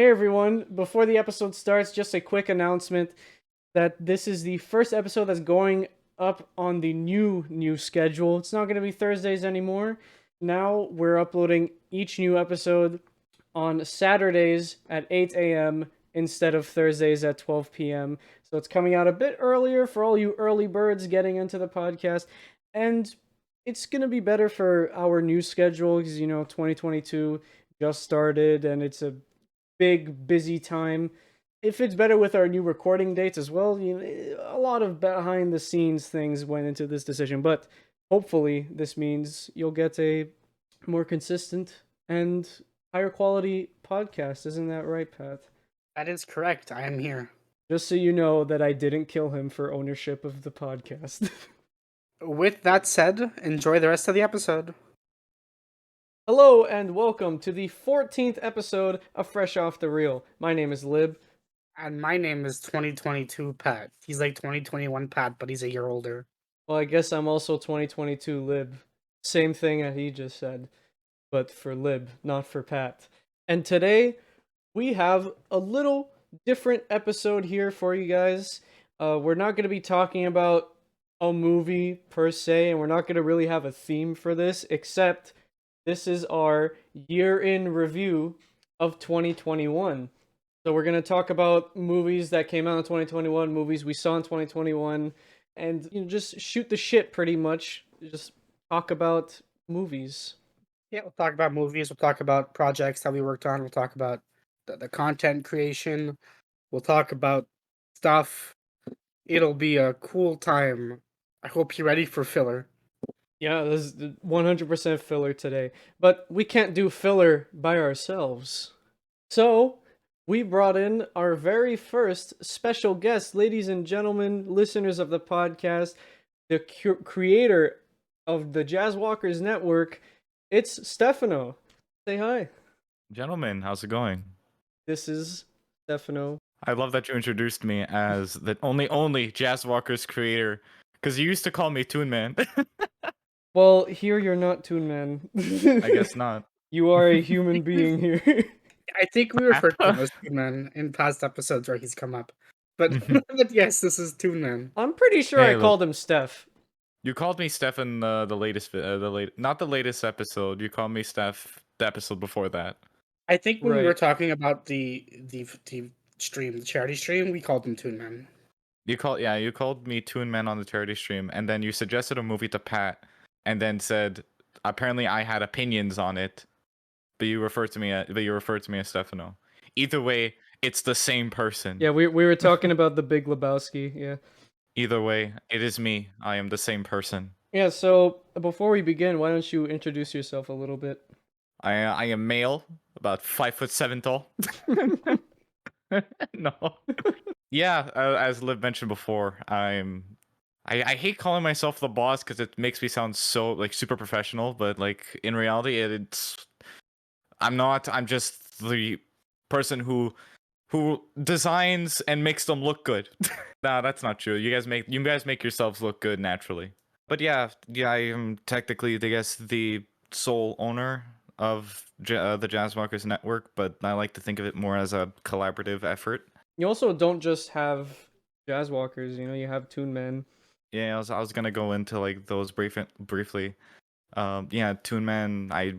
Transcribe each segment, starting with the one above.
Hey everyone, before the episode starts, just a quick announcement that this is the first episode that's going up on the new schedule. It's not going to be Thursdays anymore. Now we're uploading each new episode on Saturdays at 8 a.m. instead of Thursdays at 12 p.m. So it's coming out a bit earlier for all you early birds getting into the podcast. And it's going to be better for our new schedule because, 2022 just started and it's a big, busy time. It fits better with our new recording dates as well. A lot of behind the scenes things went into this decision, but hopefully this means you'll get a more consistent and higher quality podcast. Isn't that right, Pat? That is correct. I am here. Just so you know that I didn't kill him for ownership of the podcast. With that said, enjoy the rest of the episode. Hello and welcome to the 14th episode of Fresh Off the Reel. My name is Lib. And my name is 2022 Pat. He's like 2021 Pat, but he's a year older. Well, I guess I'm also 2022 Lib. Same thing that he just said, but for Lib, not for Pat. And today, we have a little different episode here for you guys. We're not going to be talking about a movie per se, and we're not going to really have a theme for this, except this is our year-in review of 2021. So we're going to talk about movies that came out in 2021, movies we saw in 2021, and just shoot the shit pretty much. Just talk about movies. Yeah, we'll talk about movies. We'll talk about projects that we worked on. We'll talk about the content creation. We'll talk about stuff. It'll be a cool time. I hope you're ready for filler. Yeah, this is 100% filler today. But we can't do filler by ourselves. So, we brought in our very first special guest, ladies and gentlemen, listeners of the podcast, the creator of the Jazzwalkers Network. It's Stefano. Say hi. Gentlemen, how's it going? This is Stefano. I love that you introduced me as the only Jazzwalkers creator, because you used to call me ToonMan. Well, here you're not ToonMan. I guess not. You are a human being here. I think we referred to him as ToonMan in past episodes where he's come up. But, but yes, this is ToonMan. I'm pretty sure I called him Steph. You called me Steph in the latest, not the latest episode. You called me Steph the episode before that. I think when we were talking about the stream, the charity stream, we called him ToonMan. You called me ToonMan on the charity stream, and then you suggested a movie to Pat, and then said apparently I had opinions on it, but you referred to me as Stefano. Either way, it's the same person. Yeah, we were talking about the Big Lebowski. Yeah. Either way, it is me. I am the same person. Yeah. So before we begin, why don't you introduce yourself a little bit? I am male, about 5'7" tall. No. Yeah, as Liv mentioned before, I hate calling myself the boss because it makes me sound so like super professional, but like in reality, I'm not. I'm just the person who designs and makes them look good. Nah, that's not true. You guys make yourselves look good naturally. But yeah, I am technically, I guess, the sole owner of the Jazzwalkers Network, but I like to think of it more as a collaborative effort. You also don't just have Jazzwalkers, you have ToonMan. Yeah, I was gonna go into like those briefly. Yeah, ToonMan, I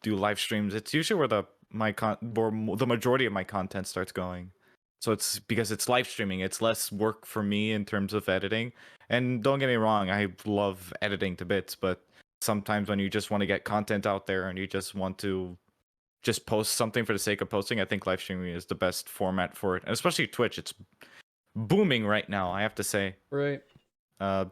do live streams. It's usually where the majority of my content starts going. So it's because it's live streaming. It's less work for me in terms of editing. And don't get me wrong, I love editing to bits, but sometimes when you just want to get content out there and you just want to just post something for the sake of posting, I think live streaming is the best format for it. And especially Twitch, it's booming right now, I have to say. Right.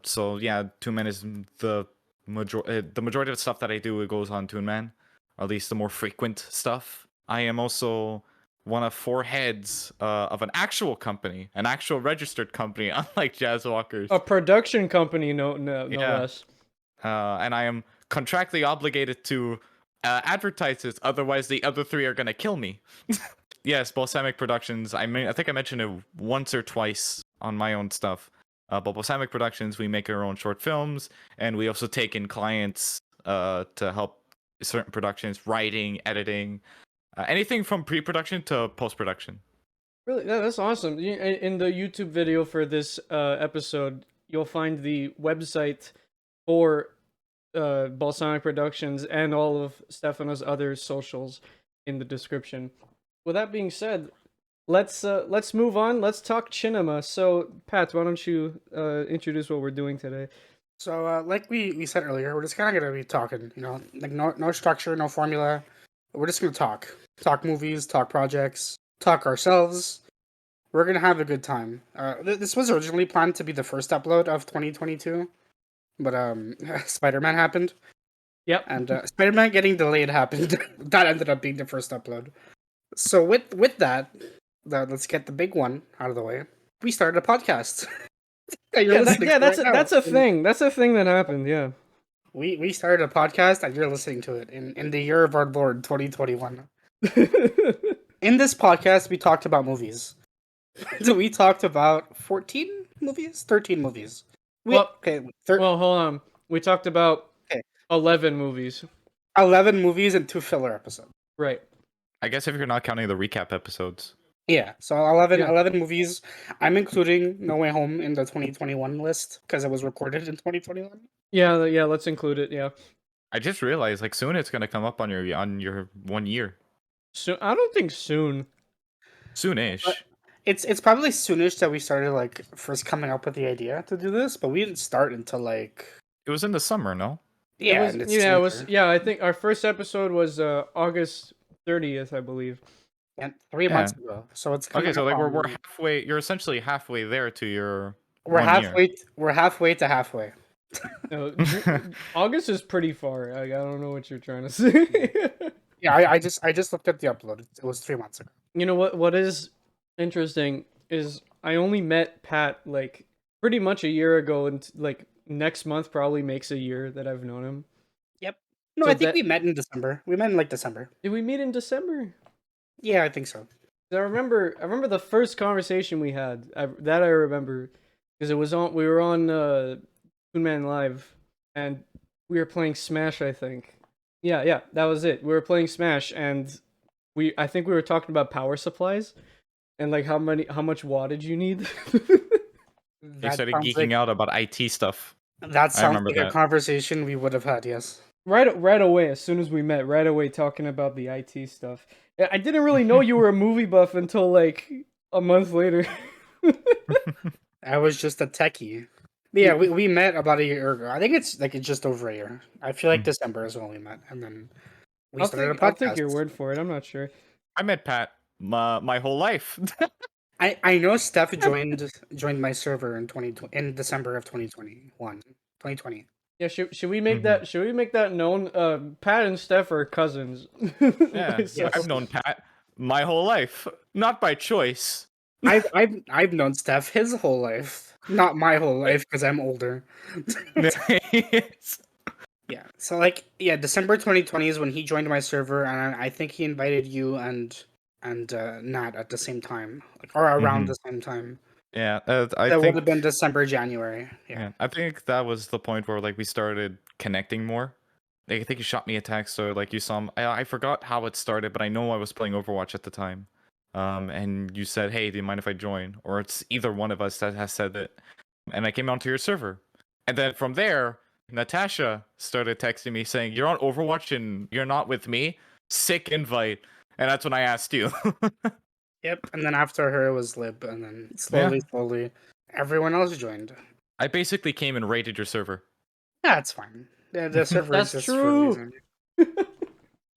So yeah, ToonMan is the majority of the stuff that I do, it goes on ToonMan, or at least the more frequent stuff. I am also one of 4 heads of an actual company, an actual registered company, unlike Jazzwalkers. A production company, no less. And I am contractually obligated to advertise this, otherwise the other 3 are gonna kill me. Yes, Balsamic Productions. I think I mentioned it once or twice on my own stuff. But Balsamic Productions, we make our own short films, and we also take in clients to help certain productions, writing, editing, Anything from pre-production to post-production. Really, that's awesome. In the YouTube video for this episode, you'll find the website for Balsamic Productions and all of Stefano's other socials in the description. With that being said, let's move on. Let's talk cinema. So, Pat, why don't you introduce what we're doing today? So, like we said earlier, we're just kind of gonna be talking. Like no structure, no formula. We're just gonna talk movies, talk projects, talk ourselves. We're gonna have a good time. This was originally planned to be the first upload of 2022, but Spider-Man happened, Yep. and Spider-Man getting delayed happened. That ended up being the first upload. So with that, let's get the big one out of the way. We started a podcast. That's a thing. That's a thing that happened. Yeah. We started a podcast, and you're listening to it in the year of our Lord 2021. In this podcast, we talked about movies. So we talked about 14 movies, 13 movies. Well, hold on. We talked about 11 movies. 11 movies and 2 filler episodes. Right. I guess if you're not counting the recap episodes. Yeah, so 11 movies. I'm including No Way Home in the 2021 list because it was recorded in 2021. Yeah, let's include it. Yeah. I just realized, like, soon it's gonna come up on your 1 year. So I don't think soon. Soonish. But it's probably soonish that we started like first coming up with the idea to do this, but we didn't start until like It was in the summer, no? Yeah, it was. Yeah, I think our first episode was August 30th, I believe. And 3 months ago. So it's okay. So like we're halfway. You're essentially halfway there to your. We're halfway to halfway. No, August is pretty far. I don't know what you're trying to say. Yeah, I just looked at the upload. It was 3 months ago. You know what is interesting is I only met Pat like pretty much a year ago, and like next month probably makes a year that I've known him. Yep. No, so I think we met in December. We met in like December. Did we meet in December? Yeah, I think so. I remember the first conversation we had. I remember because we were on ToonMan Live and we were playing Smash, I think. Yeah, that was it. We were playing Smash and I think we were talking about power supplies and like how much wattage you need. You started geeking out about IT stuff. That sounds like a conversation we would have had, yes. Right away, as soon as we met, right away talking about the IT stuff. I didn't really know you were a movie buff until like a month later. I was just a techie. But yeah, we met about a year ago. I think it's just over a year. I feel like December is when we met, and then we started a podcast. I'll take your word for it. I'm not sure. I met Pat my whole life. I know Steph joined my server in December of 2020. Yeah, should we make that? Should we make that known? Pat and Steph are cousins. Yeah, I've known Pat my whole life, not by choice. I've known Steph his whole life, not my whole life because I'm older. Yeah, so December 2020 is when he joined my server, and I think he invited you and Nat at the same time, or around the same time. Yeah, I think would have been December, January. Yeah, I think that was the point where like we started connecting more. Like, I think you shot me a text, or like you saw. I forgot how it started, but I know I was playing Overwatch at the time. And you said, "Hey, do you mind if I join?" Or it's either one of us that has said it, and I came onto your server, and then from there, Natasha started texting me saying, "You're on Overwatch and you're not with me. Sick invite." And that's when I asked you. Yep, and then after her it was Lib, and then slowly, everyone else joined. I basically came and raided your server. Yeah, it's fine. The server That's is true.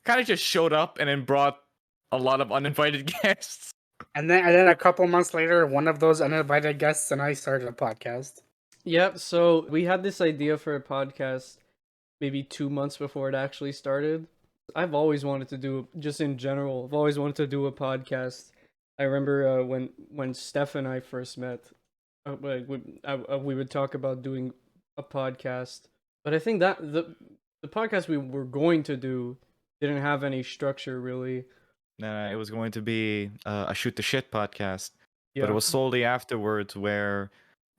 Kind of just showed up and then brought a lot of uninvited guests. And then a couple months later, one of those uninvited guests and I started a podcast. Yep, so we had this idea for a podcast maybe 2 months before it actually started. I've always wanted to do, just in general, I've always wanted to do a podcast. I remember when Steph and I first met, we would talk about doing a podcast. But I think that the podcast we were going to do didn't have any structure, really. Nah, it was going to be a shoot the shit podcast. Yeah. But it was solely afterwards where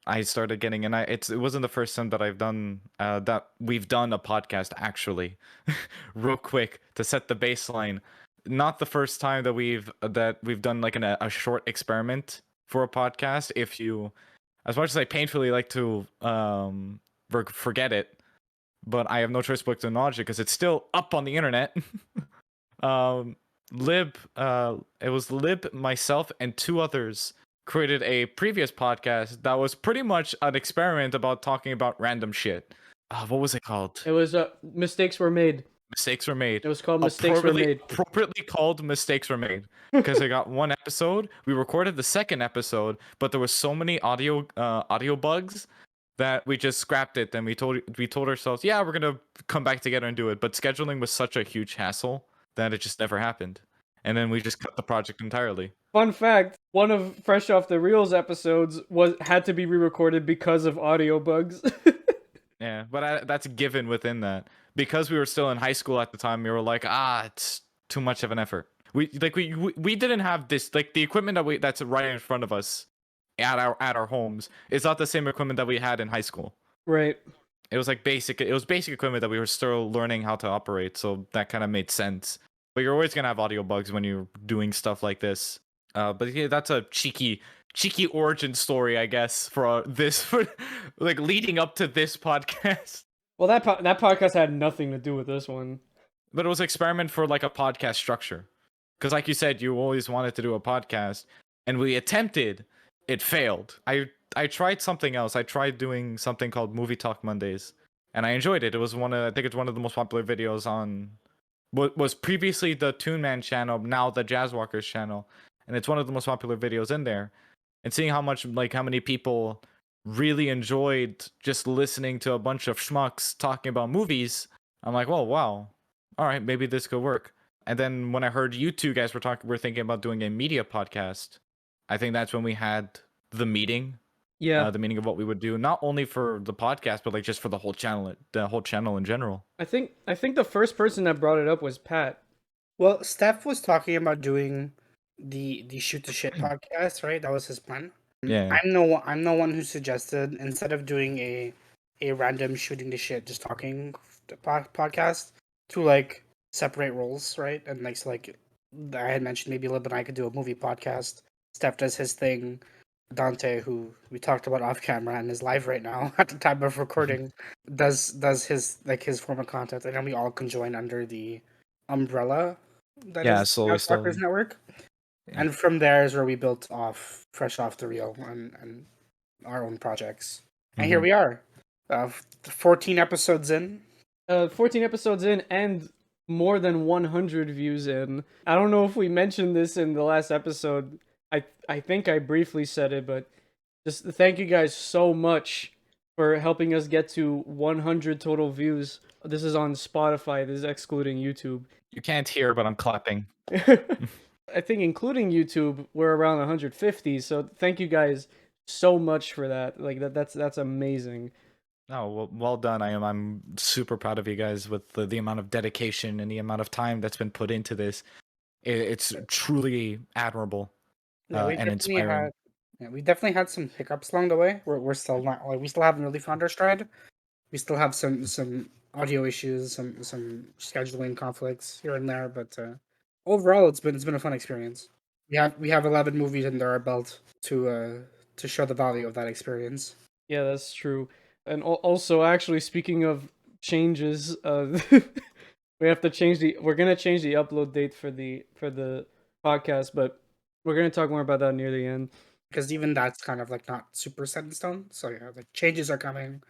I started getting, and it wasn't the first time that that we've done a podcast actually. Real quick to set the baseline. not the first time that we've done like a short experiment for a podcast. If you, as much as I painfully like to forget it, but I have no choice but to acknowledge it because it's still up on the internet. um, it was Lib, myself, and two others created a previous podcast that was pretty much an experiment about talking about random shit. What was it called? It was mistakes were made. Mistakes were made. It was called Mistakes Were Made. Appropriately called Mistakes Were Made because I got one episode. We recorded the second episode, but there was so many audio bugs that we just scrapped it. And we told ourselves, yeah, we're gonna come back together and do it. But scheduling was such a huge hassle that it just never happened. And then we just cut the project entirely. Fun fact: one of Fresh Off the Reels episodes had to be re-recorded because of audio bugs. Yeah, but that's a given within that. Because we were still in high school at the time, we were like, it's too much of an effort. We didn't have this, like, the equipment that's right in front of us at our homes is not the same equipment that we had in high school. Right. It was basic equipment that we were still learning how to operate, so that kind of made sense. But you're always gonna have audio bugs when you're doing stuff like this. But yeah, that's a cheeky origin story, I guess, for like leading up to this podcast. Well, that podcast had nothing to do with this one. But it was an experiment for like a podcast structure. Because like you said, you always wanted to do a podcast, and we attempted, it failed. I tried something else. I tried doing something called Movie Talk Mondays, and I enjoyed it. It was I think it's one of the most popular videos on what was previously the ToonMan channel, now the Jazzwalkers channel, and it's one of the most popular videos in there. And seeing how many people really enjoyed just listening to a bunch of schmucks talking about movies, I'm like, well, wow, all right, maybe this could work. And then when I heard you two guys were thinking about doing a media podcast, I think that's when we had the meeting. Yeah. The meaning of what we would do, not only for the podcast, but like just for the whole channel in general. I think the first person that brought it up was Pat. Well, Steph was talking about doing the Shoot the Shit podcast, right? That was his plan. Yeah. I'm the one who suggested, instead of doing a random shooting the shit, just talking podcast, to like separate roles, right? And like, so like I had mentioned, maybe Lib and I could do a movie podcast. Steph does his thing. Dante, who we talked about off camera and is live right now at the time of recording, does his form of content, and then we all can join under the umbrella that is Jazzwalkers Network. Yeah. And from there is where we built off, fresh off the reel, and our own projects. And here we are, 14 episodes in. 14 episodes in, and more than 100 views in. I don't know if we mentioned this in the last episode. I think I briefly said it, but just thank you guys so much for helping us get to 100 total views. This is on Spotify. This is excluding YouTube. You can't hear, but I'm clapping. I think including YouTube, we're around 150. So thank you guys so much for that. Like that's amazing. Oh, well done. I'm super proud of you guys with the amount of dedication and the amount of time that's been put into this. It's truly admirable. Yeah, and inspiring. We definitely had some hiccups along the way. We're still not, like, we still haven't really found our stride. We still have some audio issues, some scheduling conflicts here and there, but overall it's been a fun experience. We have 11 movies under our belt to show the value of that experience. Yeah, that's true. And also, actually, speaking of changes, we're gonna change the upload date for the podcast, but we're going to talk more about that near the end. Because even that's kind of like not super set in stone. So yeah, like changes are coming.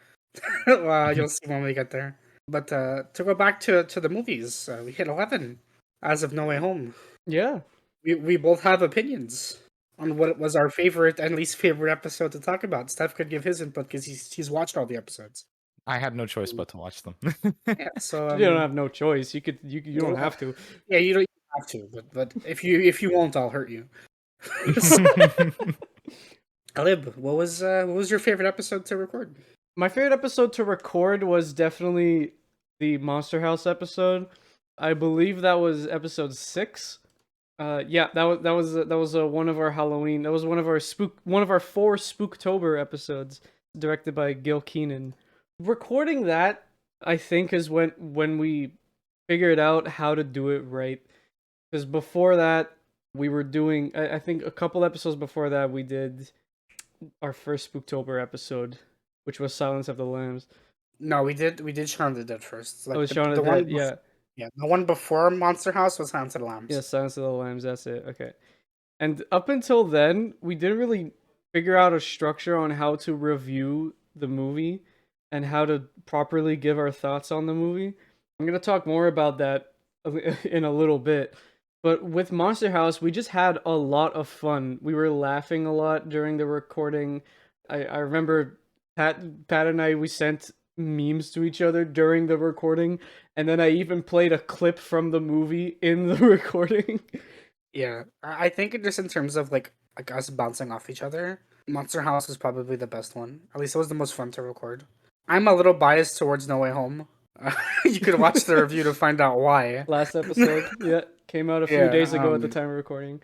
You'll see when we get there. But to go back to the movies, we hit 11 as of No Way Home. Yeah. We both have opinions on what was our favorite and least favorite episode to talk about. Steph could give his input because he's watched all the episodes. I had no choice but to watch them. Yeah, so you don't have no choice. You don't have to. Yeah, you don't have to, but if you won't, I'll hurt you. Lib, what was your favorite episode to record? My favorite episode to record was definitely the Monster House episode. I believe that was episode 6. Yeah, that was one of our Halloween. That was one of our 4 Spooktober episodes, directed by Gil Keenan. Recording that, I think, is when we figured out how to do it right. Because before that, we were doing. I think a couple episodes before that, we did our first Spooktober episode, which was Silence of the Lambs. No, we did Shaun of the Dead first. Oh, Like Shaun of the the one Dead, yeah. yeah, the one before Monster House was Haunted Lambs. Yeah, Silence of the Lambs, that's it. Okay. And up until then, we didn't really figure out a structure on how to review the movie and how to properly give our thoughts on the movie. I'm going to talk more about that in a little bit. But with Monster House, we just had a lot of fun. We were laughing a lot during the recording. I remember Pat and I, we sent memes to each other during the recording, and then I even played a clip from the movie in the recording. Yeah, I think just in terms of like us bouncing off each other, Monster House is probably the best one. At least it was the most fun to record. I'm a little biased towards No Way Home. You could watch the review to find out why. Last episode, yeah, came out a few Yeah, days ago at the time of recording.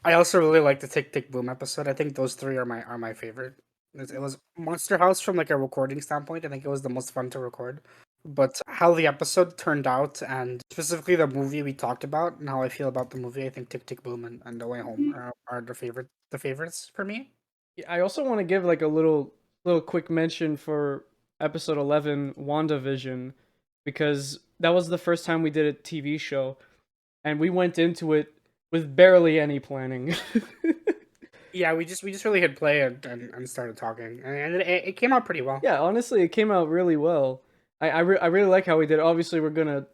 I also really like the Tick Tick Boom episode. I think those three are my favorite. It was Monster House from like a recording standpoint. I think it was the most fun to record. But how the episode turned out, and specifically the movie we talked about, and how I feel about the movie, I think Tick Tick Boom and The Way Home are the favorites for me. Yeah, I also want to give like a little quick mention for episode 11, WandaVision, because that was the first time we did a TV show, and we went into it with barely any planning. Yeah, we just really hit play and started talking, and it came out pretty well. Yeah, honestly, it came out really well. I really like how we did. Obviously, we're gonna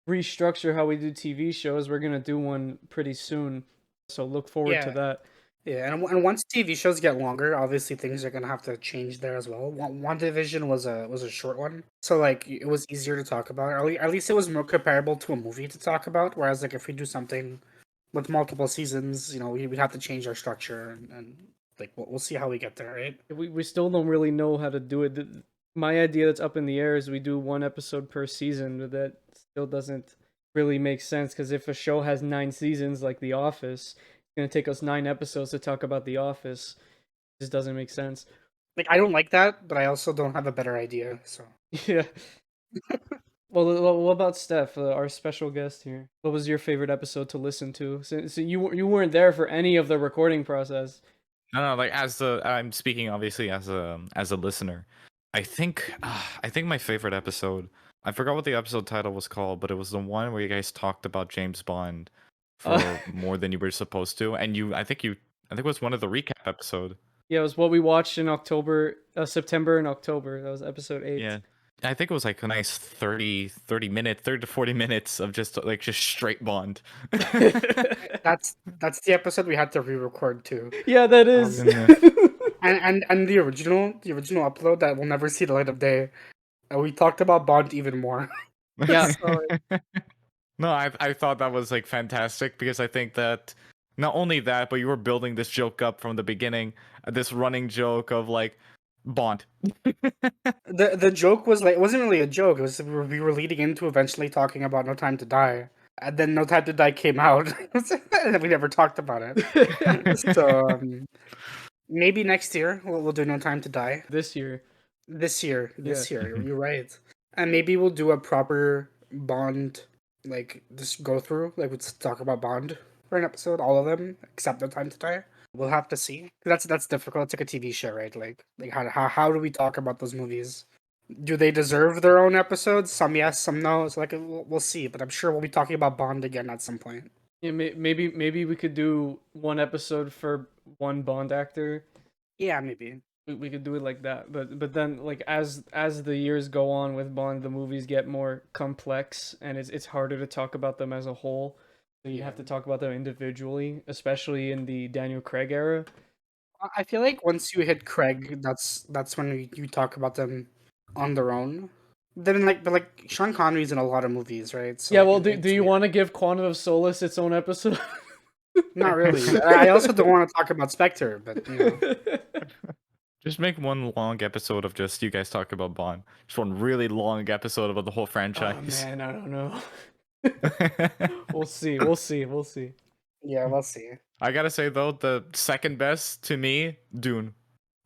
restructure how we do TV shows. We're gonna do one pretty soon, so look forward to Yeah. that. Yeah, and once TV shows get longer, obviously things are gonna have to change there as well. WandaVision was a short one, so like it was easier to talk about. At least it was more comparable to a movie to talk about. Whereas like if we do something with multiple seasons, we'd have to change our structure and like we'll see how we get there, right? We still don't really know how to do it. My idea that's up in the air is we do one episode per season, but that still doesn't really make sense because if a show has 9 seasons like The Office, it's gonna take us 9 episodes to talk about The Office. It just doesn't make sense. Like I don't like that, but I also don't have a better idea. So Yeah. Well, what about Steph, our special guest here? What was your favorite episode to listen to? So you weren't there for any of the recording process. No, like I'm speaking obviously as a listener. I think my favorite episode. I forgot what the episode title was called, but it was the one where you guys talked about James Bond for more than you were supposed to, and I think it was one of the recap episode. Yeah, it was what we watched in October, September and October. That was episode 8. Yeah. I think it was like a nice 30 minutes, 30 to 40 minutes of just straight Bond. that's the episode we had to re-record too. Yeah, that is. And the original upload that will never see the light of day. We talked about Bond even more. Yeah. No, I thought that was like fantastic because I think that not only that, but you were building this joke up from the beginning, this running joke of like Bond. The joke was like it wasn't really a joke. It was we were leading into eventually talking about No Time to Die, and then No Time to Die came out, and we never talked about it. So maybe next year we'll do No Time to Die. This year. This year, you're right. And maybe we'll do a proper Bond, like just go through, like let's talk about Bond for an episode, all of them except No Time to Die. We'll have to see. That's difficult. It's like a TV show, right? Like how do we talk about those movies? Do they deserve their own episodes? Some yes, some no. So like we'll see. But I'm sure we'll be talking about Bond again at some point. Yeah, maybe we could do one episode for one Bond actor. Yeah, maybe. We could do it like that, but then like as the years go on with Bond, the movies get more complex and it's harder to talk about them as a whole. So you have to talk about them individually, especially in the Daniel Craig era. I feel like once you hit Craig, that's when you talk about them on their own. Then but Sean Connery's in a lot of movies, right? So yeah, like, well, do you want to give Quantum of Solace its own episode? Not really. I also don't want to talk about Spectre, but Just make one long episode of just you guys talk about Bond. Just one really long episode about the whole franchise. Oh man, I don't know. We'll see. Yeah, we'll see. I gotta say though, the second best to me, Dune.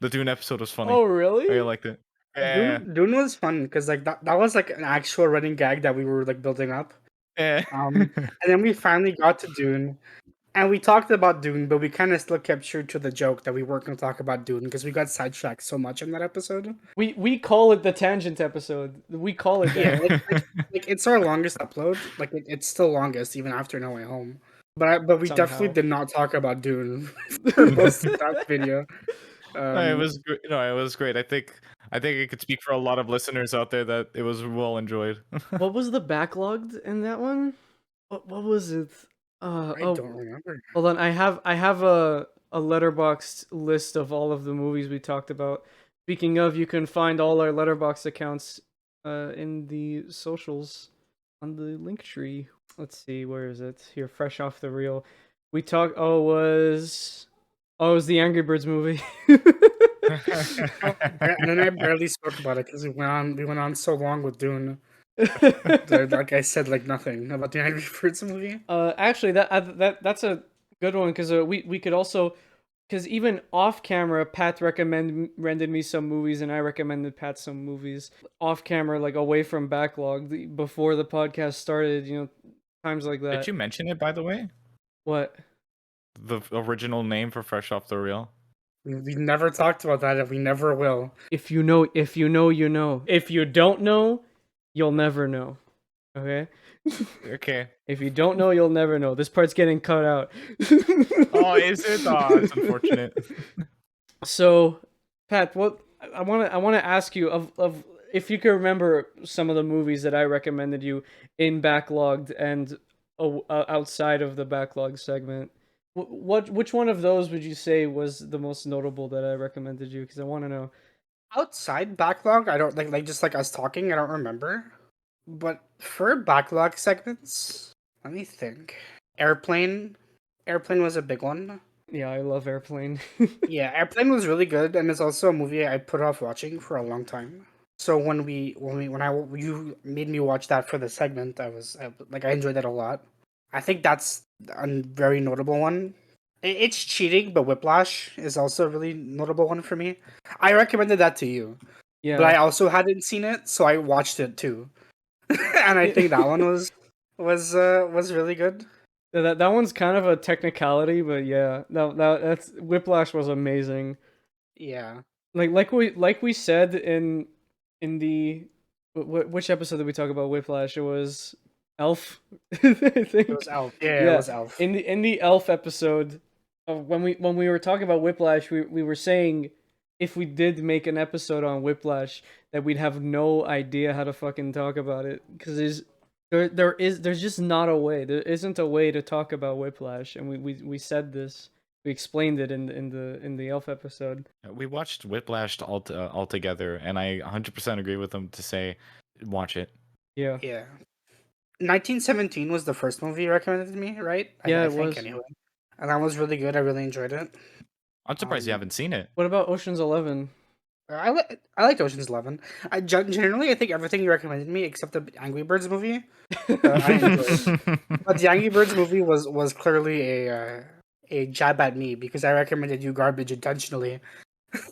The Dune episode was funny. Oh really? I liked it. Yeah. Dune was fun because like that was like an actual running gag that we were like building up. Yeah. And then we finally got to Dune, and we talked about Dune, but we kind of still kept true to the joke that we weren't going to talk about Dune because we got sidetracked so much in that episode. We call it the tangent episode. We call it that. Yeah, like it's our longest upload. Like it's still longest even after No Way Home. But we Somehow. definitely did not talk about Dune for most of that video. It was great. No, it was great. I think I could speak for a lot of listeners out there that it was well enjoyed. What was the backlogged in that one? What was it? I don't remember. Hold on, I have a Letterboxd list of all of the movies we talked about. Speaking of, you can find all our Letterboxd accounts in the socials on the link tree. Let's see, where is it? Here, fresh off the reel. We talked. It was the Angry Birds movie. And then I barely spoke about it because we went on so long with Dune. Like I said, like nothing about the Angry Birds movie. Actually, that's a good one because we could also, because even off camera, Pat recommended me some movies and I recommended Pat some movies off camera, like away from backlog before the podcast started. You know, times like that. Did you mention it, by the way? What? The original name for Fresh Off the Reel? We never talked about that, and we never will. If you know, you know. If you don't know, you'll never know. Okay? Okay. If you don't know, you'll never know. This part's getting cut out. Oh, is it? Oh, it's unfortunate. So, Pat, what I want to ask you of if you can remember some of the movies that I recommended you in backlogged and outside of the backlog segment. Which one of those would you say was the most notable that I recommended you? Because I want to know. Outside backlog, I don't like just like us talking. I don't remember. But for backlog segments, let me think. Airplane was a big one. Yeah, I love Airplane. Yeah, Airplane was really good, and it's also a movie I put off watching for a long time. So when you made me watch that for the segment, I enjoyed that a lot. I think that's a very notable one. It's cheating, but Whiplash is also a really notable one for me. I recommended that to you, Yeah, but I also hadn't seen it, so I watched it too, and I think that one was really good. that one's kind of a technicality, but yeah, that's Whiplash was amazing. Yeah, Like we said in the which episode did we talk about Whiplash? It was Elf. I think it was Elf. Yeah, it was Elf. In the Elf episode, when we were talking about Whiplash, we were saying if we did make an episode on Whiplash that we'd have no idea how to fucking talk about it because there's just not a way. There isn't a way to talk about Whiplash, and we said this. We explained it in the Elf episode. We watched Whiplash all together, and I 100% agree with them to say, watch it. Yeah. Yeah. 1917 was the first movie you recommended to me, right? Yeah, I it think was. anyway. And that was really good. I really enjoyed it. I'm surprised you haven't seen it. What about Ocean's 11? I liked Ocean's 11. Generally, I think everything you recommended me except the Angry Birds movie, I enjoyed. But the Angry Birds movie was clearly a jab at me because I recommended you garbage intentionally,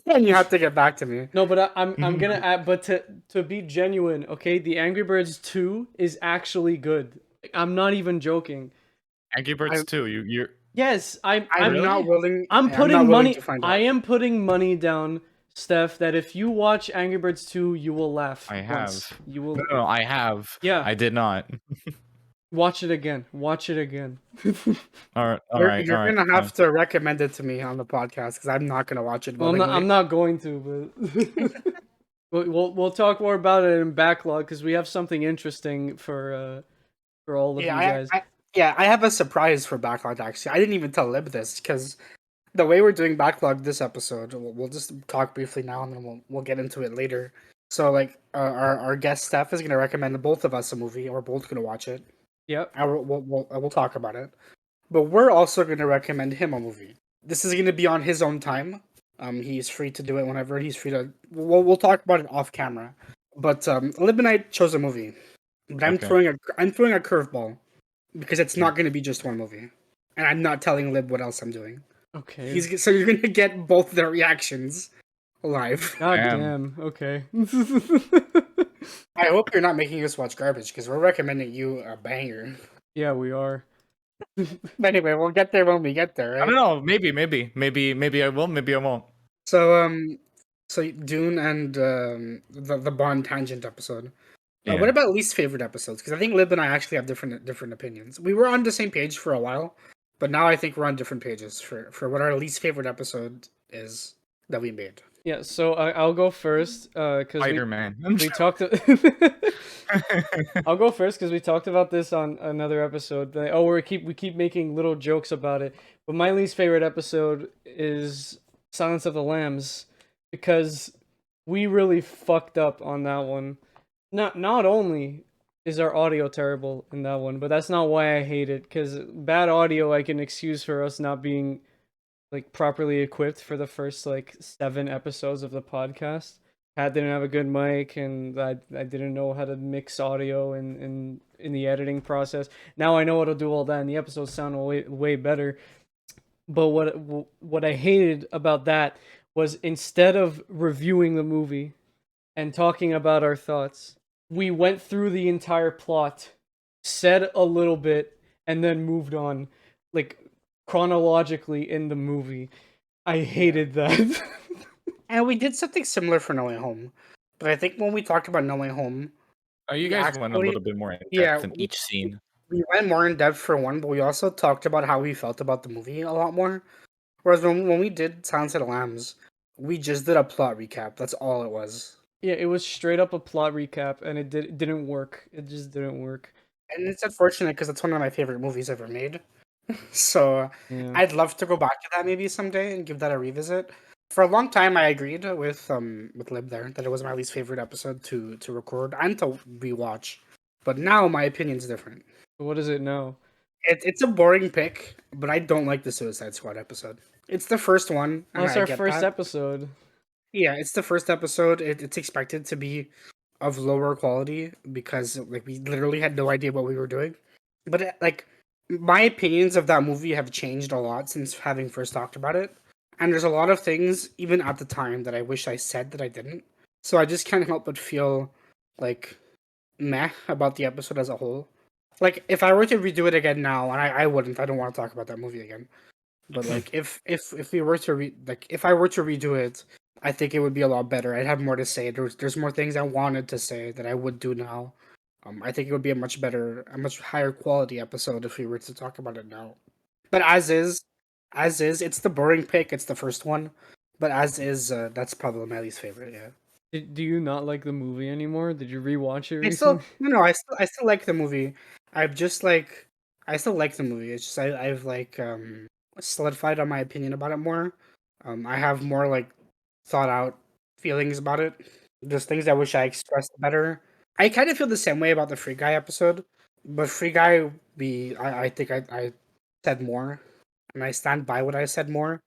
and you have to get back to me. No, but I'm gonna add. But to be genuine, okay, the Angry Birds 2 is actually good. I'm not even joking. Angry Birds 2. You're Yes, I'm not willing. I'm not putting willing money. to find out. I am putting money down, Steph, that if you watch Angry Birds 2, you will laugh. I once. have. You will. No, I have. Yeah. I did not. Watch it again. Watch it again. All right. You're gonna have to recommend it to me on the podcast because I'm not gonna watch it. Well, I'm not going to, but we'll talk more about it in backlog because we have something interesting for all of you guys. I have a surprise for backlog. Actually, I didn't even tell Lib this because the way we're doing backlog this episode, we'll just talk briefly now and then we'll get into it later. So like our guest Steph is gonna recommend both of us a movie, and we're both gonna watch it. Yep. We'll talk about it, but we're also gonna recommend him a movie. This is gonna be on his own time. He's free to do it whenever he's free to. We'll talk about it off camera. But Lib and I chose a movie, but I'm throwing a curveball because it's not gonna be just one movie, and I'm not telling Lib what else I'm doing. Okay. So you're gonna get both their reactions live. God damn. Okay. I hope you're not making us watch garbage because we're recommending you a banger. Yeah, we are. But anyway, we'll get there when we get there, I right? don't know. Maybe I will. Maybe I won't. So Dune and the Bond tangent episode. Yeah. What about least favorite episodes? Because I think Lib and I actually have different opinions. We were on the same page for a while, but now I think we're on different pages for what our least favorite episode is that we made. Yeah, so I'll go first because Spider-Man. we talked. I'll go first because we talked about this on another episode. We keep making little jokes about it. But my least favorite episode is Silence of the Lambs because we really fucked up on that one. Not only is our audio terrible in that one, but that's not why I hate it. Because bad audio I can excuse for us not being like properly equipped for the first like 7 episodes of the podcast. Pat didn't have a good mic, and I didn't know how to mix audio in the editing process. Now I know how to do all that, and the episodes sound way better. But what I hated about that was instead of reviewing the movie and talking about our thoughts, we went through the entire plot, said a little bit, and then moved on, like chronologically in the movie. I hated that. And we did something similar for No Way Home, but I think when we talked about No Way Home, Oh, you we guys went a actually little bit more in yeah depth in each scene. we went more in depth for one, but we also talked about how we felt about the movie a lot more. Whereas when we did Silence of the Lambs, we just did a plot recap. That's all it was. Yeah, it was straight up a plot recap, and it didn't work. It just didn't work. And it's unfortunate because it's one of my favorite movies ever made. So Yeah. I'd love to go back to that maybe someday and give that a revisit. For a long time, I agreed with Lib there that it was my least favorite episode to record and to rewatch. But now my opinion's different. What is it now? It's a boring pick, but I don't like the Suicide Squad episode. It's the first one, Oh, and it's I our get first that. episode. Yeah, it's the first episode. It's expected to be of lower quality because like we literally had no idea what we were doing. But like my opinions of that movie have changed a lot since having first talked about it. And there's a lot of things even at the time that I wish I said that I didn't. So I just can't help but feel like meh about the episode as a whole. Like if I were to redo it again now, and I wouldn't, I don't want to talk about that movie again. But like if we were to if I were to redo it, I think it would be a lot better. I'd have more to say. There's more things I wanted to say that I would do now. I think it would be a much better, a much higher quality episode if we were to talk about it now. But as is, it's the boring pick. It's the first one. But as is, that's probably my least favorite. Yeah. Do you not like the movie anymore? Did you rewatch it I recently? still no, I still like the movie. I've just like I still like the movie. It's just I've like solidified on my opinion about it more. I have more like thought out feelings about it. There's things I wish I expressed better. I kind of feel the same way about the Free Guy episode, but Free Guy I think I said more, and I stand by what I said more.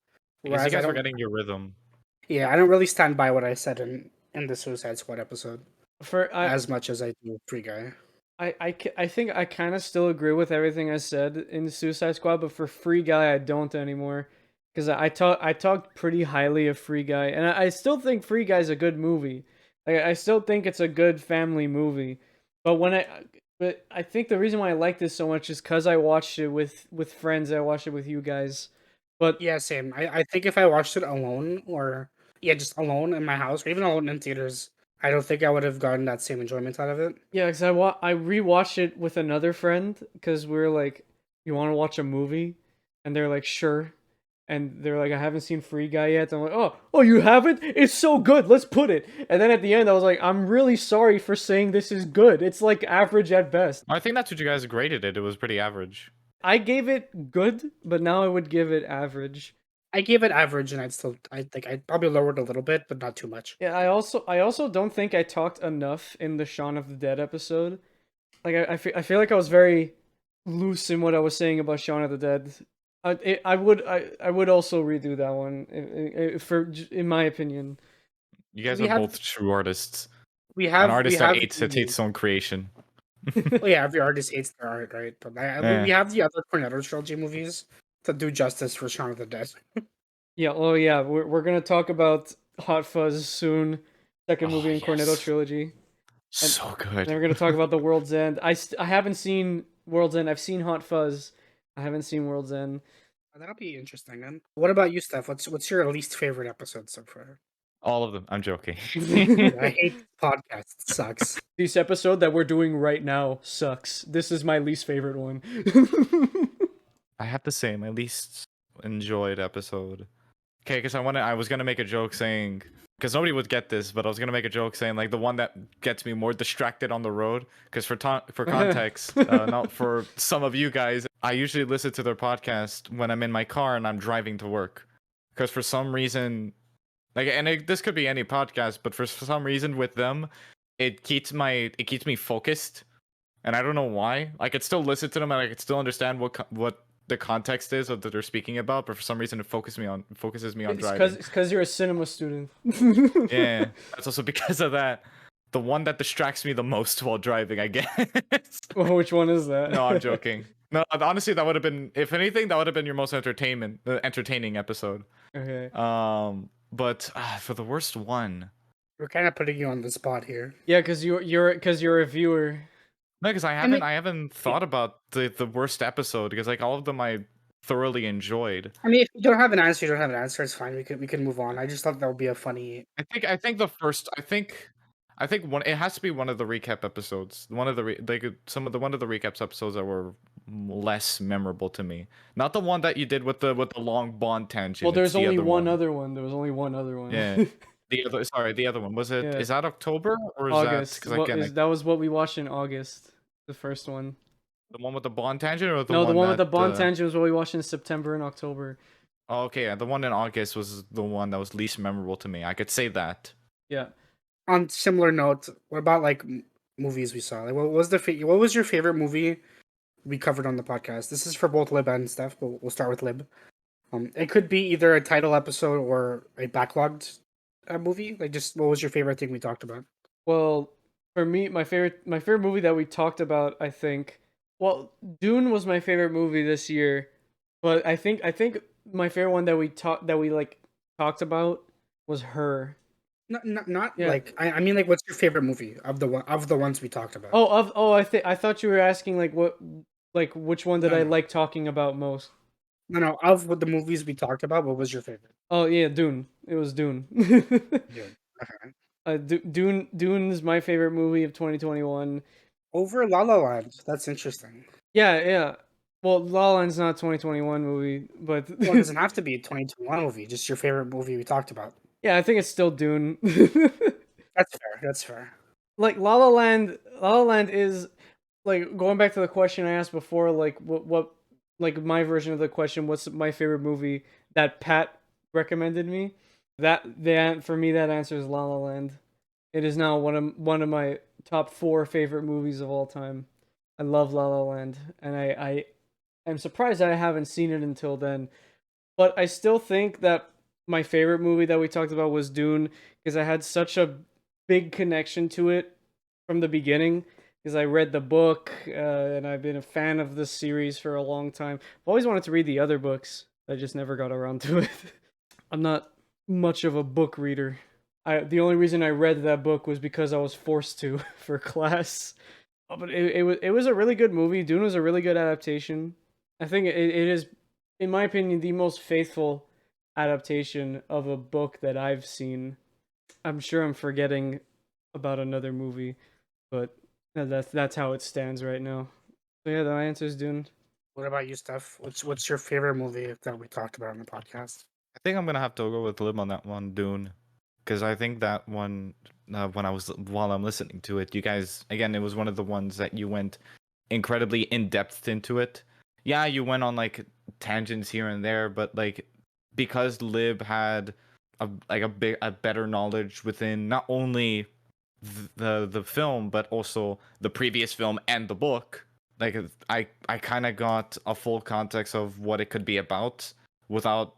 Because you Whereas I guys were don't, getting your rhythm. yeah, I don't really stand by what I said in the Suicide Squad episode For as much as I do Free Guy. I think I kind of still agree with everything I said in Suicide Squad, but for Free Guy I don't anymore because I talked pretty highly of Free Guy, and I still think Free Guy's a good movie. I still think it's a good family movie, but but I think the reason why I like this so much is because I watched it with friends. I watched it with you guys, but Yeah, same. I think if I watched it alone or yeah, just alone in my house or even alone in theaters, I don't think I would have gotten that same enjoyment out of it. yeah, because I rewatched it with another friend because we were like, "You want to watch a movie?" And they're like, "Sure." And they're like, "I haven't seen Free Guy yet." And I'm like, "Oh, you haven't? It's so good. Let's put it." And then at the end, I was like, "I'm really sorry for saying this is good. It's like average at best." I think that's what you guys graded it. It was pretty average. I gave it good, but now I would give it average. I gave it average and I think I'd probably lower it a little bit, but not too much. Yeah, I also don't think I talked enough in the Shaun of the Dead episode. Like I feel like I was very loose in what I was saying about Shaun of the Dead. I would also redo that one in my opinion. You guys We are have both true artists. we An have artist we that have hates his own creation. well, yeah, every artist hates their art, right? But we have the other Cornetto trilogy movies to do justice for Shaun of the Dead. Yeah, oh yeah, we're gonna talk about Hot Fuzz soon. Second Oh, movie in Cornetto yes. trilogy. So good. Then we're gonna talk about The World's End. I haven't seen World's End. I've seen Hot Fuzz. I haven't seen World's End. That'll be interesting then. What about you, Steph? What's your least favorite episode so far? All of them. I'm joking. I hate this podcast. It sucks. This episode that we're doing right now sucks. This is my least favorite one. I have to say my least enjoyed episode. Okay, because I was gonna make a joke saying, because nobody would get this, but I was gonna make a joke saying like the one that gets me more distracted on the road. Because for context, not for some of you guys, I usually listen to their podcast when I'm in my car and I'm driving to work. Because for some reason, this could be any podcast, but for some reason with them, it keeps me focused, and I don't know why. I could still listen to them and I could still understand what the context is of that they're speaking about, but for some reason it focuses me on driving. It's because you're a cinema student. Yeah, that's also because of that. The one that distracts me the most while driving, I guess. Well, which one is that? No, I'm joking. No, honestly, that would have been, if anything, that would have been your most entertaining episode. Okay. But for the worst one, We're kind of putting you on the spot here. Yeah, because you're a viewer. no, because I haven't thought about the worst episode, because like all of them I thoroughly enjoyed. I mean, if you don't have an answer, you don't have an answer. It's fine. We can move on. I just thought that would be a funny. I think the first I think one, it has to be one of the recap episodes. One of the one of the recaps episodes that were less memorable to me. Not the one that you did with the long Bond tangent. Well, there's it's the only other one other one. There was only one other one. Yeah. The other one. Was it? Yeah. Is that October or is August. that? Because that was what we watched in August. The first one. the one with the Bond tangent, or the No, one the one with that, the Bond tangent was what we watched in September and October. Oh, okay, yeah, the one in August was the one that was least memorable to me. I could say that. Yeah. On similar note, what about like movies we saw? Like, what was your favorite movie we covered on the podcast? This is for both Lib and Steph, but we'll start with Lib. It could be either a title episode or a backlogged movie. Like, just what was your favorite thing we talked about? Well, for me, my favorite movie that we talked about, I think, well, Dune was my favorite movie this year, but I think my favorite one that we talked about was Her. Not Yeah. like I mean, like, what's your favorite movie of the ones we talked about? I thought you were asking which one did No, I no. like talking about most? No, of what the movies we talked about, what was your favorite? Oh yeah, Dune. It was Dune. Dune. Okay. Dune is my favorite movie of 2021. Over La La Land. That's interesting. Yeah. Well, La La Land's not a 2021 movie, but Well, it doesn't have to be a 2021 movie. Just your favorite movie we talked about. yeah, I think it's still Dune. That's fair. Like La La Land is like going back to the question I asked before. Like what like my version of the question. What's my favorite movie that Pat recommended me? For me that answer is La La Land. It is now one of my top 4 favorite movies of all time. I love La La Land, and I'm surprised that I haven't seen it until then. But I still think that my favorite movie that we talked about was Dune, because I had such a big connection to it from the beginning, because I read the book, and I've been a fan of the series for a long time. I've always wanted to read the other books. I just never got around to it. I'm not much of a book reader. The only reason I read that book was because I was forced to for class. But it was a really good movie. Dune was a really good adaptation. I think it is, in my opinion, the most faithful adaptation of a book that I've seen. I'm sure I'm forgetting about another movie, but that's how it stands right now. So yeah, the answer is Dune. What about you, Steph? What's your favorite movie that we talked about on the podcast? I think I'm gonna have to go with Lib on that one, Dune, because I think that one, while I'm listening to it, you guys, again, it was one of the ones that you went incredibly in depth into it. Yeah, you went on like tangents here and there, but like because Lib had a better knowledge within not only the film but also the previous film and the book. Like I kind of got a full context of what it could be about without,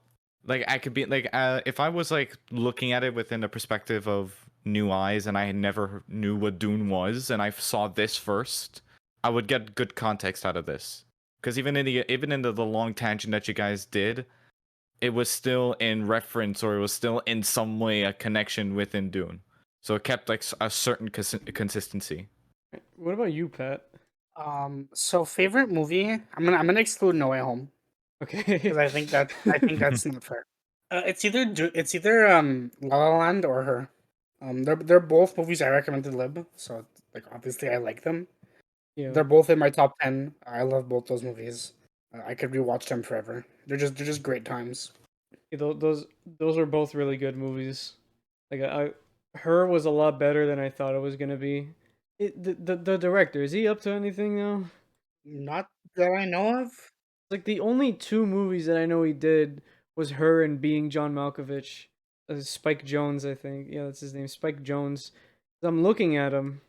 like, I could be like, if I was like looking at it within the perspective of new eyes and I never knew what Dune was and I saw this first, I would get good context out of this. Because even in the long tangent that you guys did, it was still in reference, or it was still in some way a connection within Dune. so it kept like a certain consistency. What about you, Pat? So favorite movie, I'm gonna exclude No Way Home Okay. because I think that's not fair. It's either La La Land or Her. They're both movies I recommended Lib, so like obviously I like them. Yeah. They're both in my top 10. I love both those movies. I could rewatch them forever. They're just great times. Those are both really good movies. Like Her was a lot better than I thought it was gonna be. The director, is he up to anything now? Not that I know of. Like the only two movies that I know he did was Her and Being John Malkovich. Spike Jones, I think. Yeah, that's his name, Spike Jones. I'm looking at him,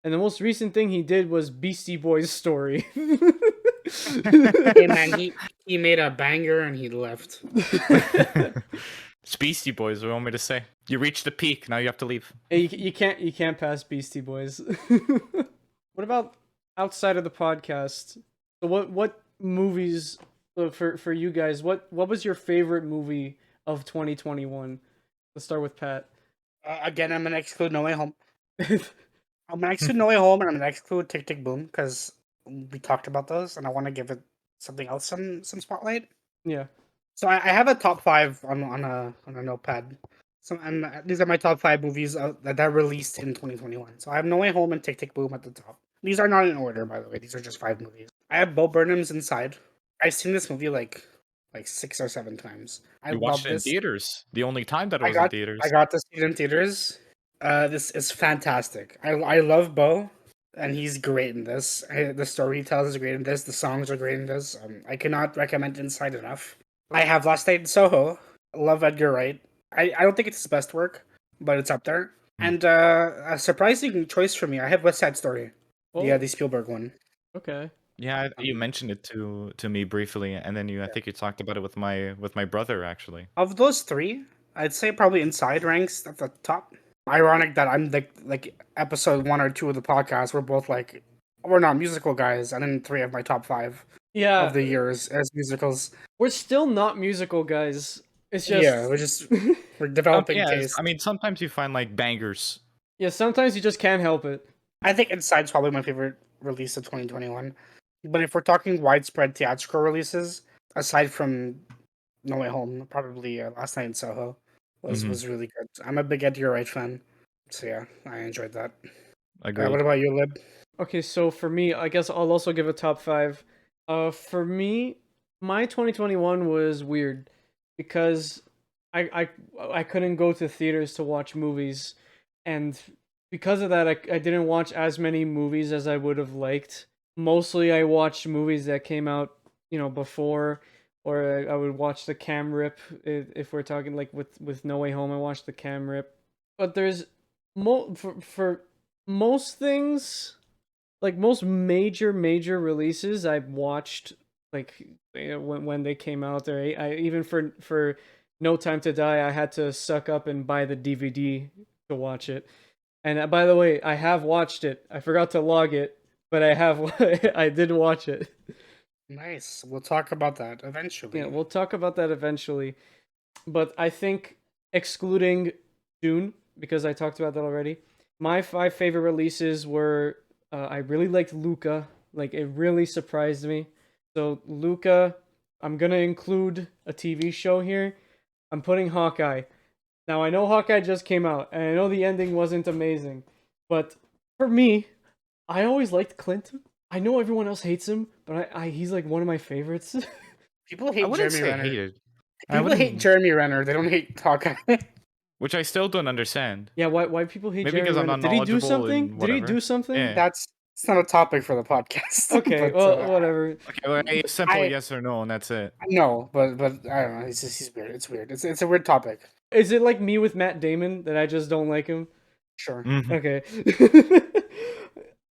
and the most recent thing he did was Beastie Boys Story. Hey man, he made a banger and he left. It's Beastie Boys. What do you want me to say? You reached the peak. Now you have to leave. Hey, you can't pass Beastie Boys. What about outside of the podcast? So what movies for you guys? What was your favorite movie of 2021? Let's start with Pat. Again, I'm gonna exclude No Way Home. I'm gonna exclude No Way Home and I'm gonna exclude Tick Tick Boom because we talked about those and I want to give it something else some spotlight. Yeah. So I have a top 5 on a notepad. So and these are my top 5 movies that released in 2021. So I have No Way Home and Tick Tick Boom at the top. These are not in order, by the way. These are just 5 movies. I have Bo Burnham's Inside. I've seen this movie like 6 or 7 times. I You love watched it in this. theaters. The only time that it I was in got theaters. I got to see it in theaters. This is fantastic. I love Bo, and he's great in this. The story he tells is great in this. The songs are great in this. I cannot recommend Inside enough. I have Last Night in Soho. Love Edgar Wright. I don't think it's his best work, but it's up there. And a surprising choice for me, I have West Side Story. Yeah, Oh, the Spielberg one. okay. Yeah, you mentioned it to me briefly, and then I think you talked about it with my brother actually. Of those 3, I'd say probably Inside ranks at the top. Ironic that I'm like episode 1 or 2 of the podcast. We're both like we're not musical guys, and then 3 of my top 5 Yeah, of the years as musicals. we're still not musical guys. It's just Yeah, we're developing Yeah, taste. I mean sometimes you find like bangers. yeah, sometimes you just can't help it. I think Inside's probably my favorite release of 2021. But if we're talking widespread theatrical releases, aside from No Way Home, probably Last Night in Soho was really good. I'm a big Edgar Wright fan, so yeah, I enjoyed that. Agreed. What about you, Lib? Okay, so for me, I guess I'll also give a top 5. For me, my 2021 was weird because I couldn't go to theaters to watch movies, and because of that, I didn't watch as many movies as I would have liked. Mostly, I watched movies that came out, before, or I would watch the cam rip if we're talking like with No Way Home. I watched the cam rip, but there's for most things, like most major releases I've watched, like when they came out there. I even for No Time to Die, I had to suck up and buy the DVD to watch it. And by the way, I have watched it. I forgot to log it, but I did watch it. Nice. We'll talk about that eventually. Yeah, we'll talk about that eventually. But I think excluding Dune, because I talked about that already, my 5 favorite releases were I really liked Luca. Like it really surprised me. So Luca, I'm gonna include a TV show here. I'm putting Hawkeye. Now I know Hawkeye just came out, and I know the ending wasn't amazing, but for me, I always liked Clint. I know everyone else hates him, but he's like one of my favorites. People I hate wouldn't Jeremy say Renner. hated. I People hate wouldn't, Jeremy Renner. They don't hate Hawkeye. which I still don't understand. Yeah, why people hate Maybe Jeremy because I'm Renner? not Did he do knowledgeable something? in Did he whatever. do something? Yeah. That's it's not a topic for the podcast. Okay, but, well, whatever. Okay, well, a simple I- yes or no, and that's it. no, but I don't know. He's weird. It's weird. It's a weird topic. Is it like me with Matt Damon that I just don't like him? Sure. Mhm. Okay.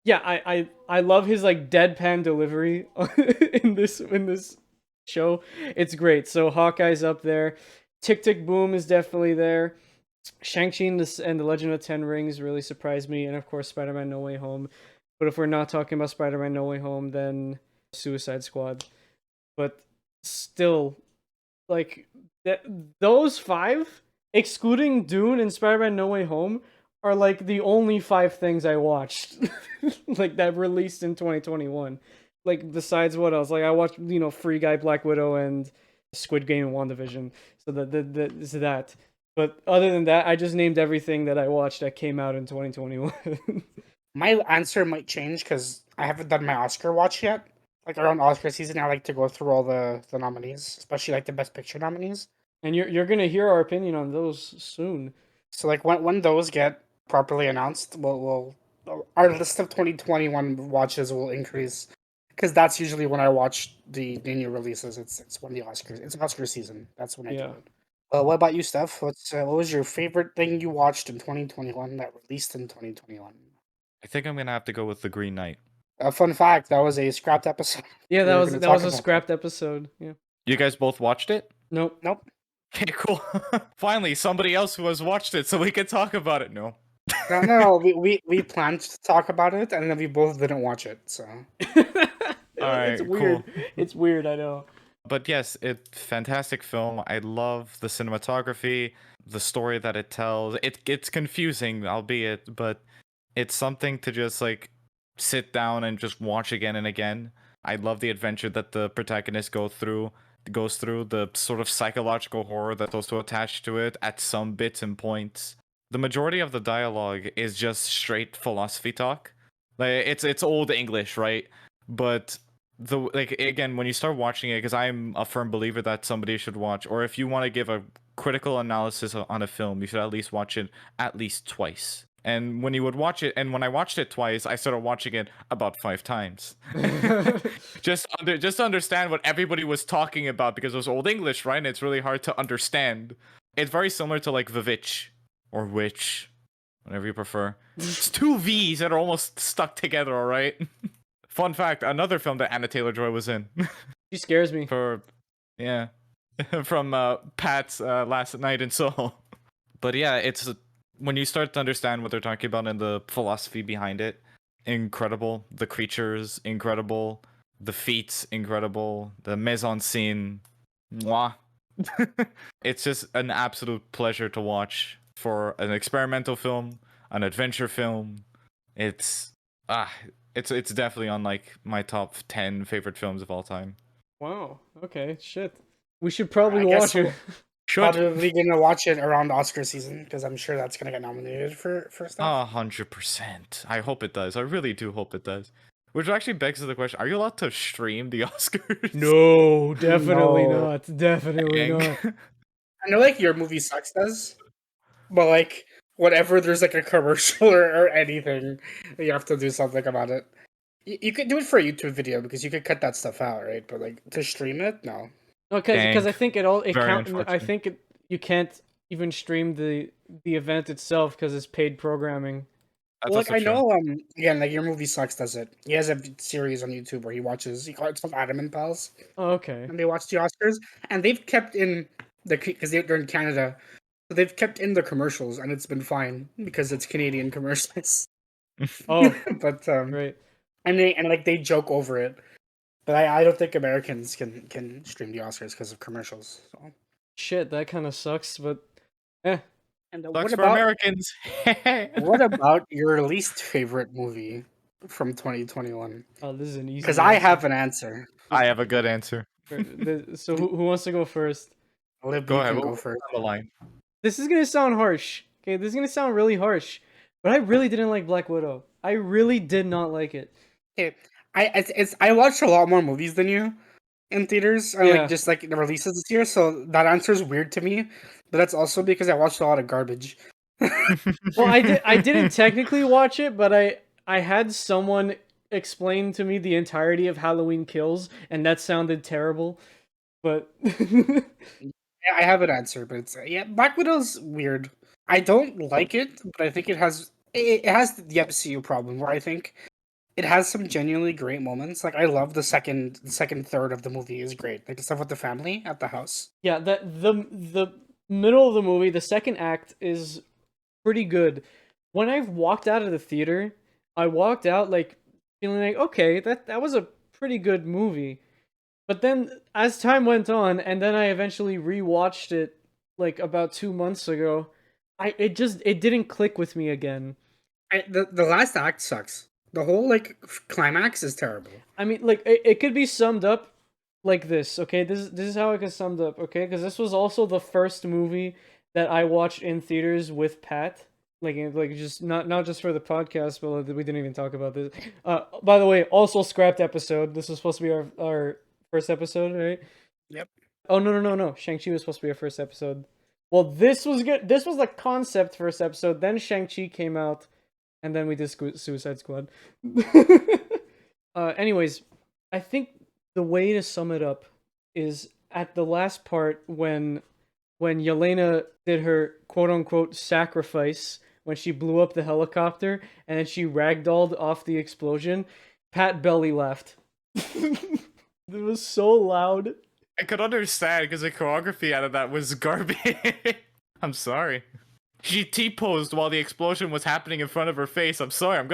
Yeah, I love his like deadpan delivery in this show. It's great. So Hawkeye's up there. Tick Tick Boom is definitely there. Shang-Chi and the Legend of Ten Rings really surprised me, and of course Spider-Man No Way Home. But if we're not talking about Spider-Man No Way Home, then Suicide Squad. But still, like those 5, excluding Dune and Spider-Man No Way Home, are like the only 5 things I watched, like that released in 2021. Like besides what else? Like I watched, Free Guy, Black Widow, and Squid Game and WandaVision. So the is that. But other than that, I just named everything that I watched that came out in 2021. My answer might change because I haven't done my Oscar watch yet. Like around Oscar season, I like to go through all the nominees, especially like the Best Picture nominees. And you're gonna hear our opinion on those soon. So like when those get properly announced, we'll our list of 2021 watches will increase because that's usually when I watch the new releases. It's when the Oscars. It's Oscar season. That's when I do Yeah. it. What about you, Steph? What was your favorite thing you watched in 2021 that released in 2021? I think I'm gonna have to go with The Green Knight. A fun fact: that was a scrapped episode. Yeah, We that were was gonna that talk was a about that. scrapped episode. Yeah. You guys both watched it? Nope. Nope. Okay, cool. Finally, somebody else who has watched it, so we can talk about it. No. No. We planned to talk about it, and then we both didn't watch it. So It's Alright, weird. cool. It's weird, I know. But yes, fantastic film. I love the cinematography, the story that it tells. It's confusing, albeit, but it's something to just like sit down and just watch again and again. I love the adventure that the protagonist goes through, the sort of psychological horror that's also attached to it at some bits and points. The majority of the dialogue is just straight philosophy talk. Like it's old English, right? But again, when you start watching it, because I'm a firm believer that somebody should watch, or if you want to give a critical analysis on a film, you should at least watch it at least twice. And when you would watch it, and when I watched it twice, I started watching it about 5 times. just to understand what everybody was talking about, because it was old English, right? And it's really hard to understand. It's very similar to like Vivitch or Witch, whatever you prefer. It's 2 V's that are almost stuck together, all right? Fun fact, another film that Anna Taylor-Joy was in. She scares me. Yeah. From Pat's Last Night in Soho. But yeah, it's when you start to understand what they're talking about and the philosophy behind it, incredible. The creatures, incredible. The feats, incredible. The mise en scene, mwah. It's just an absolute pleasure to watch for an experimental film, an adventure film. It's it's definitely on like my top 10 favorite films of all time. Wow. Okay. Shit. We should probably I guess watch it. probably gonna watch it around Oscar season because I'm sure that's gonna get nominated for stuff. 100%. I hope it does. I really do hope it does. Which actually begs the question: are you allowed to stream the Oscars? No, definitely No. not. Definitely Dang. not. I know like Your Movie Sucks does, but like whatever there's like a commercial or anything, you have to do something about it. You could do it for a YouTube video because you could cut that stuff out, right? But like to stream it, no. No, because I Dang. think it Very count. I unfortunate. think you can't even stream the event itself because it's paid programming. That's Well, like also I true. know, again, like Your Movie Sucks does it. He has a series on YouTube where he watches. It's called Adam and Pals, Oh, okay. and they watch the Oscars, and they've kept in because they're in Canada, so they've kept in the commercials, and it's been fine because it's Canadian commercials. Oh, But great. and they joke over it, but I don't think Americans can stream the Oscars because of commercials. So. Shit, that kind of sucks, but eh. And Sucks what for about Americans. what about your least favorite movie from 2021? Oh, this is an easy. Because I answer. have an answer. I have a good answer. So who wants to go first? Lib, Go you ahead. can What go was first. on the line? This is gonna sound harsh. Okay, this is gonna sound really harsh, but I really didn't like Black Widow. I really did not like it. Okay, I watched a lot more movies than you in theaters, and Yeah. like just like the releases this year. So that answer is weird to me, but that's also because I watched a lot of garbage. Well, I didn't technically watch it, but I had someone explain to me the entirety of Halloween Kills, and that sounded terrible. But Yeah, I have an answer, but it's yeah, Black Widow's weird. I don't like it, but I think it has the MCU problem where I think it has some genuinely great moments. Like I love the second third of the movie is great. Like the stuff with the family at the house. yeah, the middle of the movie, the second act is pretty good. When I walked out of the theater, I walked out like feeling like, okay, that was a pretty good movie. But then as time went on, and then I eventually rewatched it like about 2 months ago, it didn't click with me again. The last act sucks. The whole like climax is terrible. I mean, like it could be summed up like this, okay? This is how it could summed up, okay? Because this was also the first movie that I watched in theaters with Pat. Like just not just for the podcast, but we didn't even talk about this. By the way, also scrapped episode. This was supposed to be our first episode, right? Yep. Oh no. Shang-Chi was supposed to be our first episode. Well, this was good. This was the concept first episode. Then Shang-Chi came out, and then we did Suicide Squad. Anyways, I think the way to sum it up is at the last part when Yelena did her quote unquote sacrifice when she blew up the helicopter and then she ragdolled off the explosion. Pat belly laughed. It was so loud. I could understand because the choreography out of that was garbage. I'm sorry. She T-posed while the explosion was happening in front of her face. I'm sorry.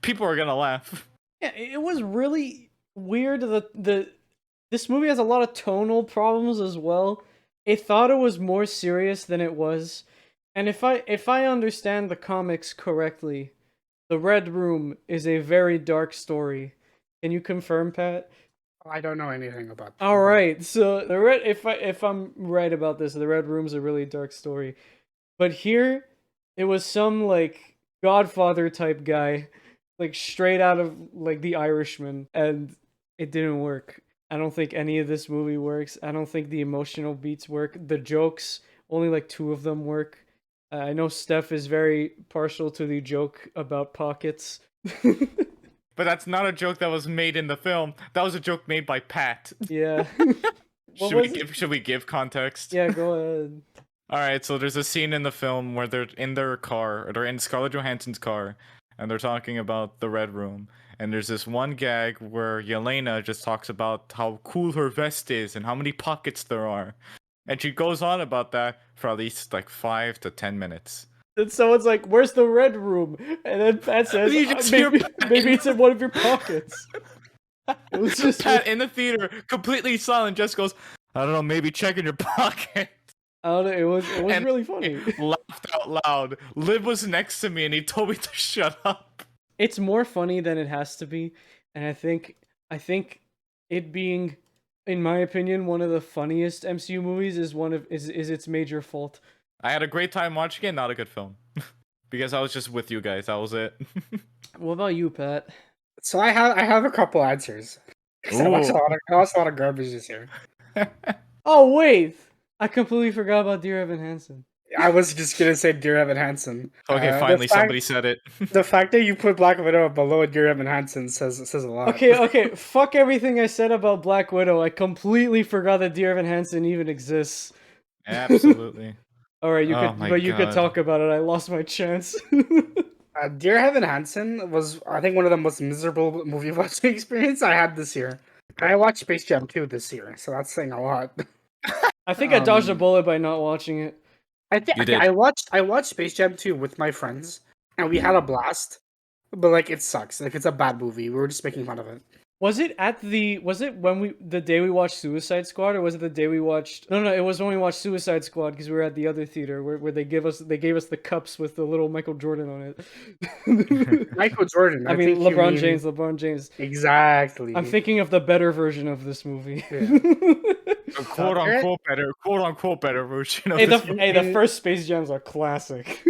People are gonna laugh. Yeah, it was really weird. This movie has a lot of tonal problems as well. It thought it was more serious than it was, and if I understand the comics correctly, the Red Room is a very dark story. Can you confirm, Pat? I don't know anything about that. All right, so the red. If I'm right about this, the Red Room's a really dark story, but here it was some like Godfather type guy, like straight out of like The Irishman, and it didn't work. I don't think any of this movie works. I don't think the emotional beats work. The jokes, only like 2 of them work. I know Steph is very partial to the joke about pockets. But that's not a joke that was made in the film. That was a joke made by Pat. Yeah. Should we give context? Yeah, go ahead. All right, so there's a scene in the film where they're in their car, or they're in Scarlett Johansson's car, and they're talking about the Red Room. And there's this one gag where Yelena just talks about how cool her vest is and how many pockets there are. And she goes on about that for at least like 5 to 10 minutes. And someone's like, "Where's the Red Room?" And then Pat says, maybe it's in one of your pockets. It was just Pat in the theater, completely silent, just goes, "I don't know, maybe check in your pocket." I don't know, it was And really funny. Laughed out loud. Lib was next to me and he told me to shut up. It's more funny than it has to be, and I think it being, in my opinion, one of the funniest MCU movies is its major fault. I had a great time watching it, not a good film. Because I was just with you guys, that was it. What about you, Pat? So I have a couple answers. 'Cause I watched a lot of garbage this year. Oh wait, I completely forgot about Dear Evan Hansen. I was just gonna say Dear Evan Hansen. Okay, finally somebody said it. The fact that you put Black Widow below Dear Evan Hansen says a lot. Okay, fuck everything I said about Black Widow. I completely forgot that Dear Evan Hansen even exists. Absolutely. All right, you could God. talk about it. I lost my chance. Dear Evan Hansen was, I think, one of the most miserable movie watching experience I had this year. I watched Space Jam 2 this year, so that's saying a lot. I think I dodged a bullet by not watching it. You did. I watched Space Jam 2 with my friends, and we had a blast. But like, it sucks. Like, it's a bad movie. We were just making fun of it. Was it when the day we watched Suicide Squad, or was it the day we watched? No, it was when we watched Suicide Squad because we were at the other theater where they gave us the cups with the little Michael Jordan on it. Michael Jordan. I mean think you LeBron James. Exactly. I'm thinking of the better version of this movie. Yeah. A quote unquote better version of Hey, this the first Space Jams are classic.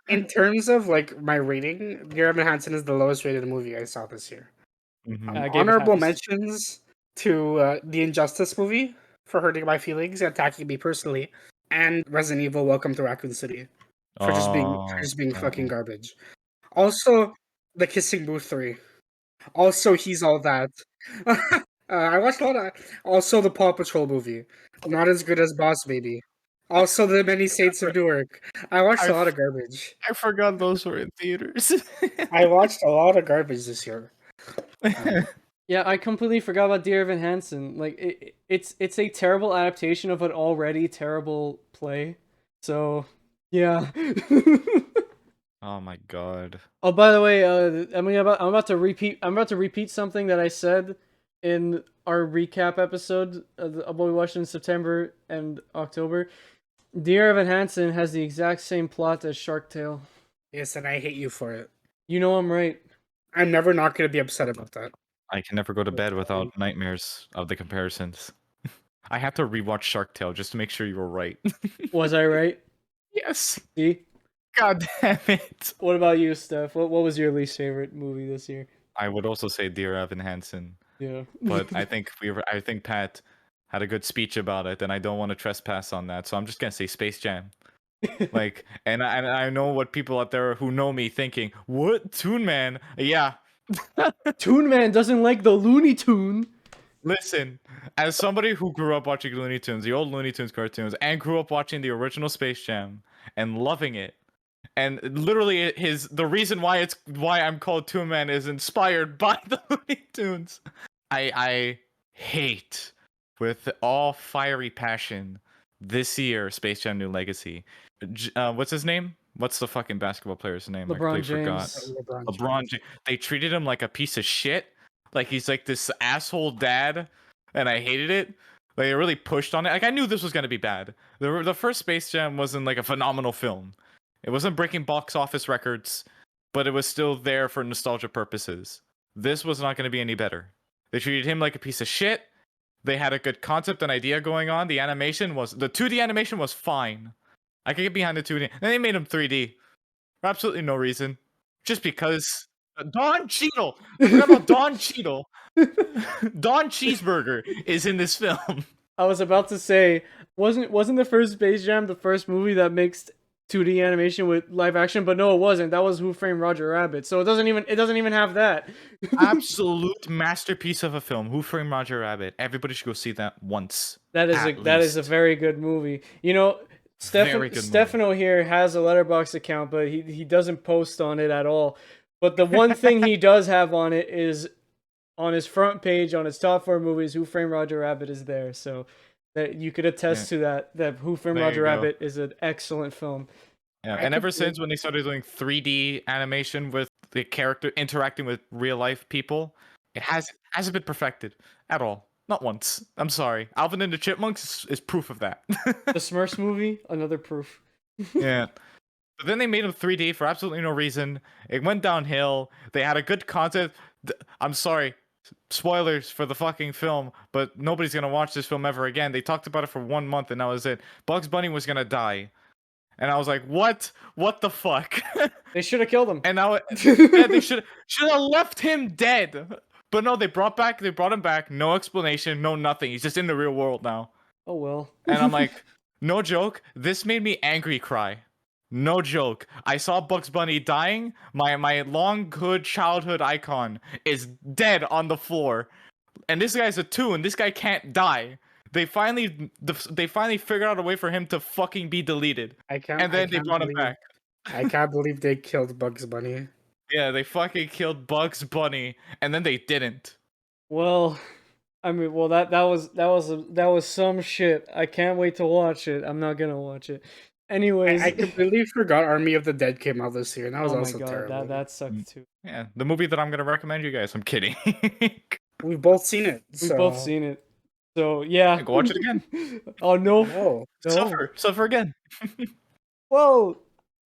In terms of like my rating, Dear Evan Hansen is the lowest rated movie I saw this year. Mhm. I gave it Honorable half a mentions to the Injustice movie for hurting my feelings and attacking me personally, and Resident Evil: Welcome to Raccoon City for just being fucking garbage. Also, The Kissing Booth 3. Also, He's All That. I watched a lot of. Also, the Paw Patrol movie. Not as good as Boss Baby. Also, The Many Saints of Newark. I watched a lot of garbage. I forgot those were in theaters. I watched a lot of garbage this year. Yeah, I completely forgot about Dear Evan Hansen. Like it's a terrible adaptation of an already terrible play. So, yeah. Oh my god. Oh, by the way, I'm about to repeat something that I said in our recap episode of what we watched in September and October. Dear Evan Hansen has the exact same plot as Shark Tale. Yes, and I hate you for it. You know I'm right. I'm never not going to be upset about that. I can never go to bed without nightmares of the comparisons. I have to rewatch Shark Tale just to make sure you were right. Was I right? Yes. See? God damn it. What about you, Steph? What was your least favorite movie this year? I would also say Dear Evan Hansen, Yeah. but I think I think Pat had a good speech about it, and I don't want to trespass on that, so I'm just gonna say Space Jam. Like, and I know what people out there who know me thinking, what ToonMan? Yeah. ToonMan doesn't like the Looney Tune. Listen, as somebody who grew up watching Looney Tunes, the old Looney Tunes cartoons, and grew up watching the original Space Jam and loving it, and literally the reason why I'm called ToonMan is inspired by the Looney Tunes. I hate with all fiery passion this year Space Jam New Legacy. What's his name? What's the fucking basketball player's name? I LeBron completely forgot. James. LeBron James. They treated him like a piece of shit. Like he's like this asshole dad, and I hated it. Like they really pushed on it. Like I knew this was gonna be bad. The first Space Jam wasn't like a phenomenal film. It wasn't breaking box office records, but it was still there for nostalgia purposes. This was not gonna be any better. They treated him like a piece of shit. They had a good concept and idea going on. The 2D animation was fine. I could get behind the 2D. And they made him 3D for absolutely no reason, just because. Don Cheadle. I forgot about Don Cheadle. Don Cheeseburger is in this film. I was about to say, wasn't the first Space Jam the first movie that mixed 2D animation with live action? But no, it wasn't. That was Who Framed Roger Rabbit. So it doesn't even have that. Absolute masterpiece of a film. Who Framed Roger Rabbit? Everybody should go see that once. That is a very good movie. You know, Stefano here has a Letterboxd account, but he doesn't post on it at all. But the one thing he does have on it is on his front page, on his top 4 movies, Who Framed Roger Rabbit is there. So that you could attest to that Who Framed Roger Rabbit is an excellent film. Yeah, and ever since when they started doing 3D animation with the character interacting with real life people, it hasn't been perfected at all. Not once. I'm sorry. Alvin and the Chipmunks is proof of that. The Smurfs movie, another proof. Yeah. But then they made them 3D for absolutely no reason. It went downhill. They had a good concept. I'm sorry. Spoilers for the fucking film, but nobody's gonna watch this film ever again. They talked about it for 1 month and that was it. Bugs Bunny was gonna die. And I was like, what? What the fuck? They should have killed him. And now yeah, they should have left him dead. But no, they brought him back. No explanation, no nothing. He's just in the real world now. Oh well. And I'm like, no joke, this made me angry cry. No joke. I saw Bugs Bunny dying. My long good childhood icon is dead on the floor. And this guy's a toon. This guy can't die. They finally figured out a way for him to fucking be deleted. And then they brought him back. I can't believe they killed Bugs Bunny. Yeah, they fucking killed Bugs Bunny, and then they didn't. Well, I mean, that was some shit. I can't wait to watch it. I'm not gonna watch it. Anyways, I completely forgot Army of the Dead came out this year, and that was oh also my god, terrible. that sucked too. Yeah, the movie that I'm gonna recommend you guys. I'm kidding. We've both seen it. We've both seen it. So yeah, go watch it again. Oh no, no. Suffer again. Well,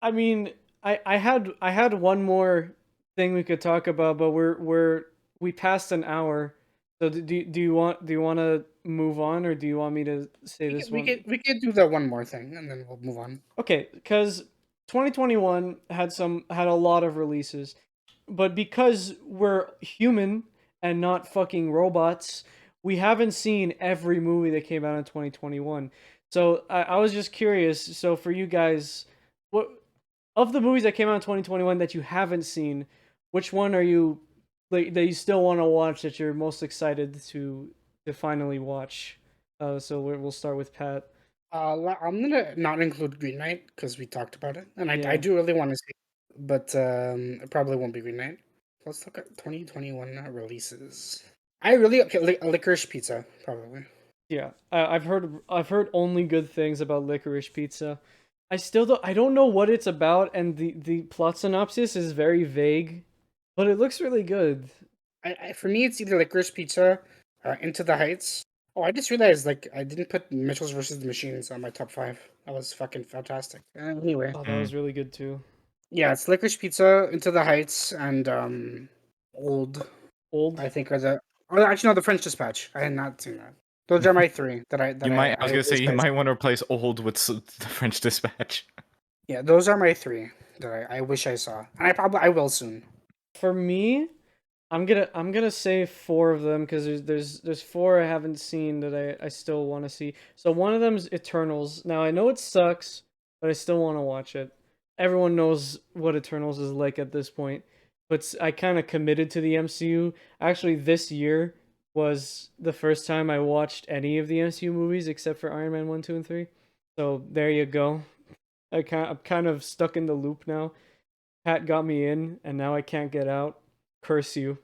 I mean, I had one more thing we could talk about, but we passed an hour. So do you want to move on, or do you want me to say we can do that one more thing, and then we'll move on. Okay, because 2021 had a lot of releases, but because we're human and not fucking robots, we haven't seen every movie that came out in 2021. So I was just curious. So for you guys, what of the movies that came out in 2021 that you haven't seen, which one are you that you still want to watch, that you're most excited to finally watch? So we'll start with Pat. I'm gonna not include Green Knight because we talked about it, and I do really want to see it, but it probably won't be Green Knight. Let's look at 2021 releases. Licorice Pizza probably. Yeah, I've heard only good things about Licorice Pizza. I don't know what it's about, and the plot synopsis is very vague, but it looks really good. For me, it's either Licorice Pizza, Into the Heights, Oh, I just realized like I didn't put Mitchell's versus the Machines on my top 5. That was fucking fantastic. Anyway, Oh, that was really good too. yeah, it's Licorice Pizza, Into the Heights, and Old. Old. I think are the. Oh, actually, no, the French Dispatch. I had not seen that. Those are my 3 that I You might. I was I gonna say wish you I. might want to replace old with the French Dispatch. Yeah, those are my 3 that I wish I saw, and I will soon. For me, I'm gonna say 4 of them because there's 4 I haven't seen that I still want to see. So one of them is Eternals. Now I know it sucks, but I still want to watch it. Everyone knows what Eternals is like at this point, but I kind of committed to the MCU. Actually, this year was the first time I watched any of the MCU movies except for Iron Man 1, 2, and 3. So there you go. I'm kind of stuck in the loop now. Pat got me in, and now I can't get out. Curse you.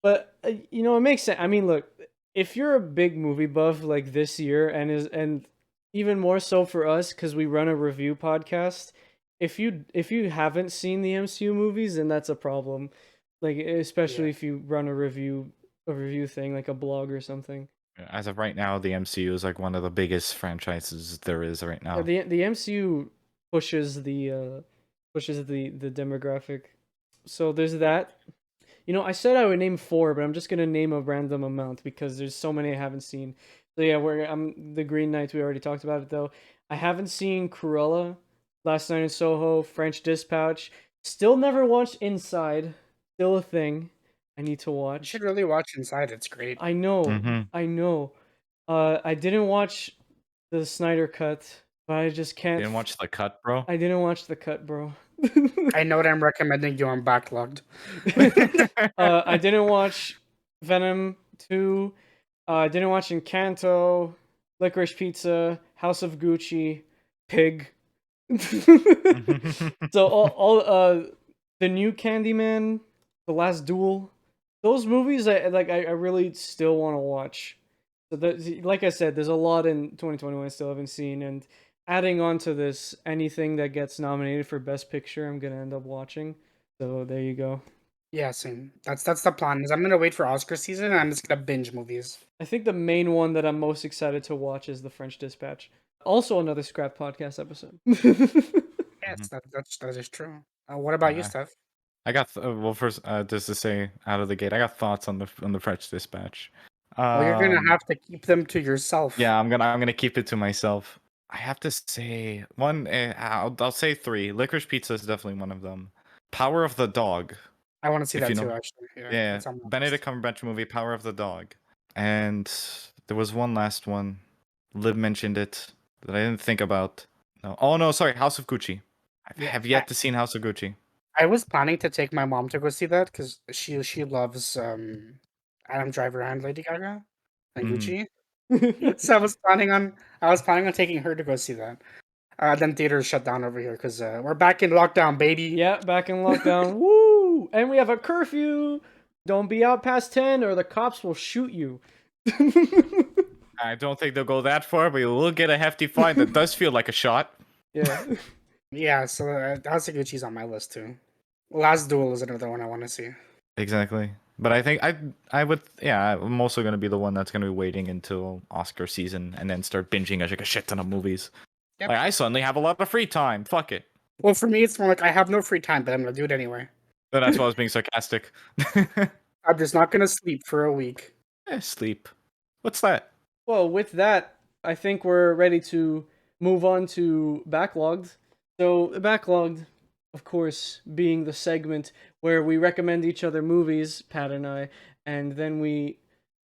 But it makes sense. I mean, look, if you're a big movie buff like this year, and even more so for us because we run a review podcast, if you haven't seen the MCU movies, then that's a problem. Like especially Yeah. if you run a review thing like a blog or something. As of right now, the MCU is like one of the biggest franchises there is right Yeah, now. the MCU pushes the demographic. So there's that. I said I would name 4, but I'm just gonna name a random amount because there's so many I haven't seen. So yeah, I'm the Green Knight. We already talked about it though. I haven't seen Cruella, Last Night in Soho, French Dispatch. Still never watched Inside. Still a thing I need to You watch. should really watch Inside. It's great. I know, Mm-hmm. I know. I didn't watch the Snyder cut, but I just can't. Didn't watch the cut, bro. I didn't watch the cut, bro. I know what I'm recommending you on Backlogged. I didn't watch Venom 2. I didn't watch Encanto, Licorice Pizza, House of Gucci, Pig. So all the new Candyman, The Last Duel, those movies I really still want to watch. So like I said, there's a lot in 2021 I still haven't seen, and adding on to this, anything that gets nominated for Best Picture, I'm gonna end up watching. So there you go. Yeah, same. That's the plan. Is I'm gonna wait for Oscar season and I'm just gonna binge movies. I think the main one that I'm most excited to watch is The French Dispatch. Also, another Scrap Podcast episode. Yes, that is true. What about you, Uh, Steph? I got well first. Just to say out of the gate, I got thoughts on the French Dispatch. Well, you're gonna Um, have to keep them to yourself. yeah, I'm gonna keep it to myself. I have to say one. I'll say 3. Licorice Pizza is definitely one of them. Power of the Dog. I want to see If that you too. know, Actually, yeah, yeah, that's on my Benedict list. Cumberbatch movie, Power of the Dog. And there was one last one. Lib mentioned it that I didn't think about. No, oh no, sorry, House of Gucci. I Yeah, have yet to see House of Gucci. I was planning to take my mom to go see that because she loves Adam Driver and Lady Gaga and Mm. Gucci. So I was planning on taking her to go see that. Then theaters shut down over here because we're back in lockdown, baby. Yeah, back in lockdown. Woo! And we have a curfew. Don't be out past 10 or the cops will shoot you. I don't think they'll go that far, but you will get a hefty fine that does feel like a shot. Yeah. Yeah, so House of Gucci's on my list too. Last Duel is another one I want to see. Exactly. But I think I would I'm also gonna be the one that's gonna be waiting until Oscar season and then start binging like a shit ton of movies. Yep. Like I suddenly have a lot of free time. Fuck it. Well, for me, it's more like I have no free time, but I'm gonna do it anyway. But that's why I was being sarcastic. I'm just not gonna sleep for a week. Sleep. What's that? Well, with that, I think we're ready to move on to Backlogged. So, Backlogged, of course, being the segment where we recommend each other movies, Pat and I, and then we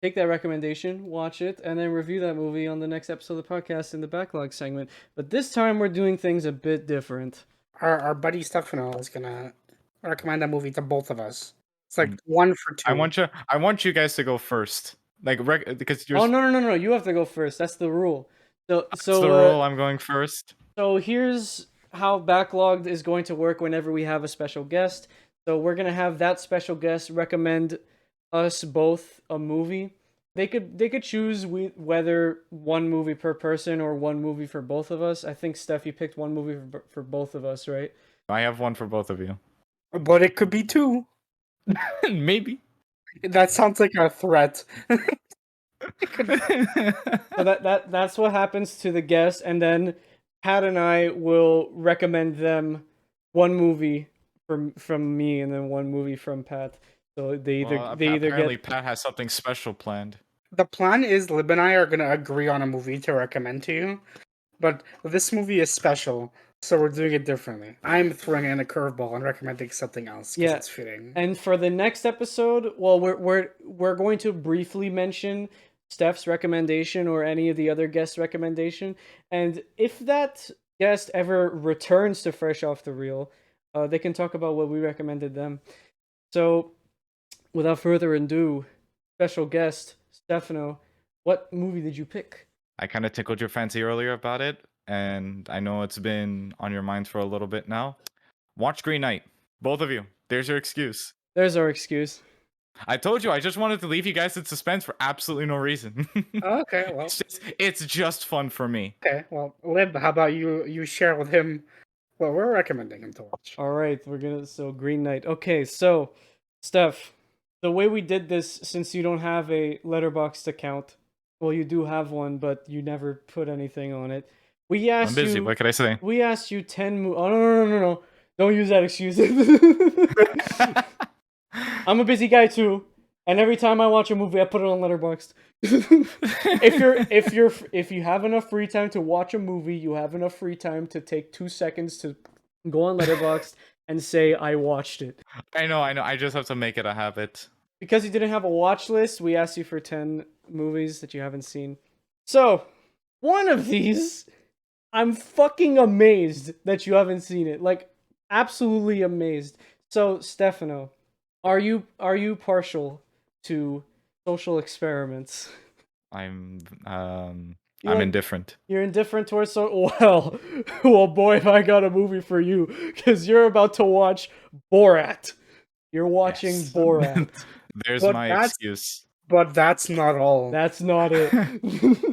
take that recommendation, watch it, and then review that movie on the next episode of the podcast in the Backlog segment. But this time we're doing things a bit different. Our buddy Stefano is gonna recommend a movie to both of us. It's like 1 for 2. I want you guys to go first. Like because you're Oh no! You have to go first. That's the rule. that's the rule. I'm going first. So here's how Backlogged is going to work whenever we have a special guest. So we're gonna have that special guest recommend us both a movie. They could choose whether one movie per person or one movie for both of us. I think Steph, you picked one movie for both of us, right? I have one for both of you. But it could be 2. Maybe. That sounds like a threat. So that's what happens to the guest, and then Pat and I will recommend them one movie from me, and then one movie from Pat. So Well, they either apparently get Pat has something special planned. The plan is Lib and I are gonna agree on a movie to recommend to you, but this movie is special, so we're doing it differently. I'm throwing in a curveball and recommending something else because Yeah. it's fitting. And for the next episode, well, we're going to briefly mention Steph's recommendation or any of the other guests' recommendation, and if that guest ever returns to Fresh Off the Reel, they can talk about what we recommended them. So, without further ado, special guest Stefano, what movie did you pick? I kind of tickled your fancy earlier about it, and I know it's been on your minds for a little bit now. Watch Green Knight. Both of you. There's your excuse. There's our excuse. I told you, I just wanted to leave you guys in suspense for absolutely no reason. Okay, well, It's just fun for me. okay, well, Lib, how about you share with him what we're recommending him to watch? All right, so Green Knight. Okay, so Steph, the way we did this, since you don't have a Letterboxd account, well, you do have one, but you never put anything on it. We asked I'm busy. you. What can I say? We asked you 10 Oh, no. Don't use that excuse. I'm a busy guy too, and every time I watch a movie, I put it on Letterboxd. If you have enough free time to watch a movie, you have enough free time to take 2 seconds to go on Letterboxd and say I watched it. I know. I just have to make it a habit. Because you didn't have a watch list, we asked you for 10 movies that you haven't seen. So, one of these, I'm fucking amazed that you haven't seen it. Like, absolutely amazed. So, Stefano, are you partial to social experiments? I'm You I'm like- indifferent. You're indifferent towards well boy, if I got a movie for you, because you're about to watch Borat. You're watching Yes. Borat. There's But my that's- excuse. But that's not all. That's not it.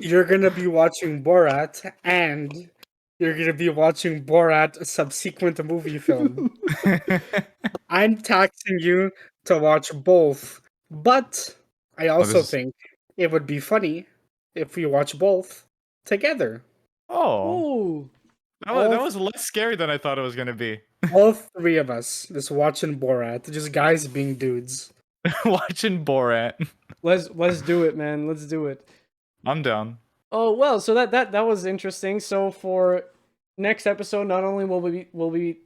You're gonna be watching Borat, and you're gonna be watching Borat, a subsequent movie film. I'm taxing you to watch both, but I also this is- think it would be funny if we watch both together. Oh, Oh, that was less scary than I thought it was gonna be. All three of us just watching Borat, just guys being dudes. Watching Borat. let's do it, man. Let's do it. I'm down. Oh well, so that was interesting. So for next episode, not only will we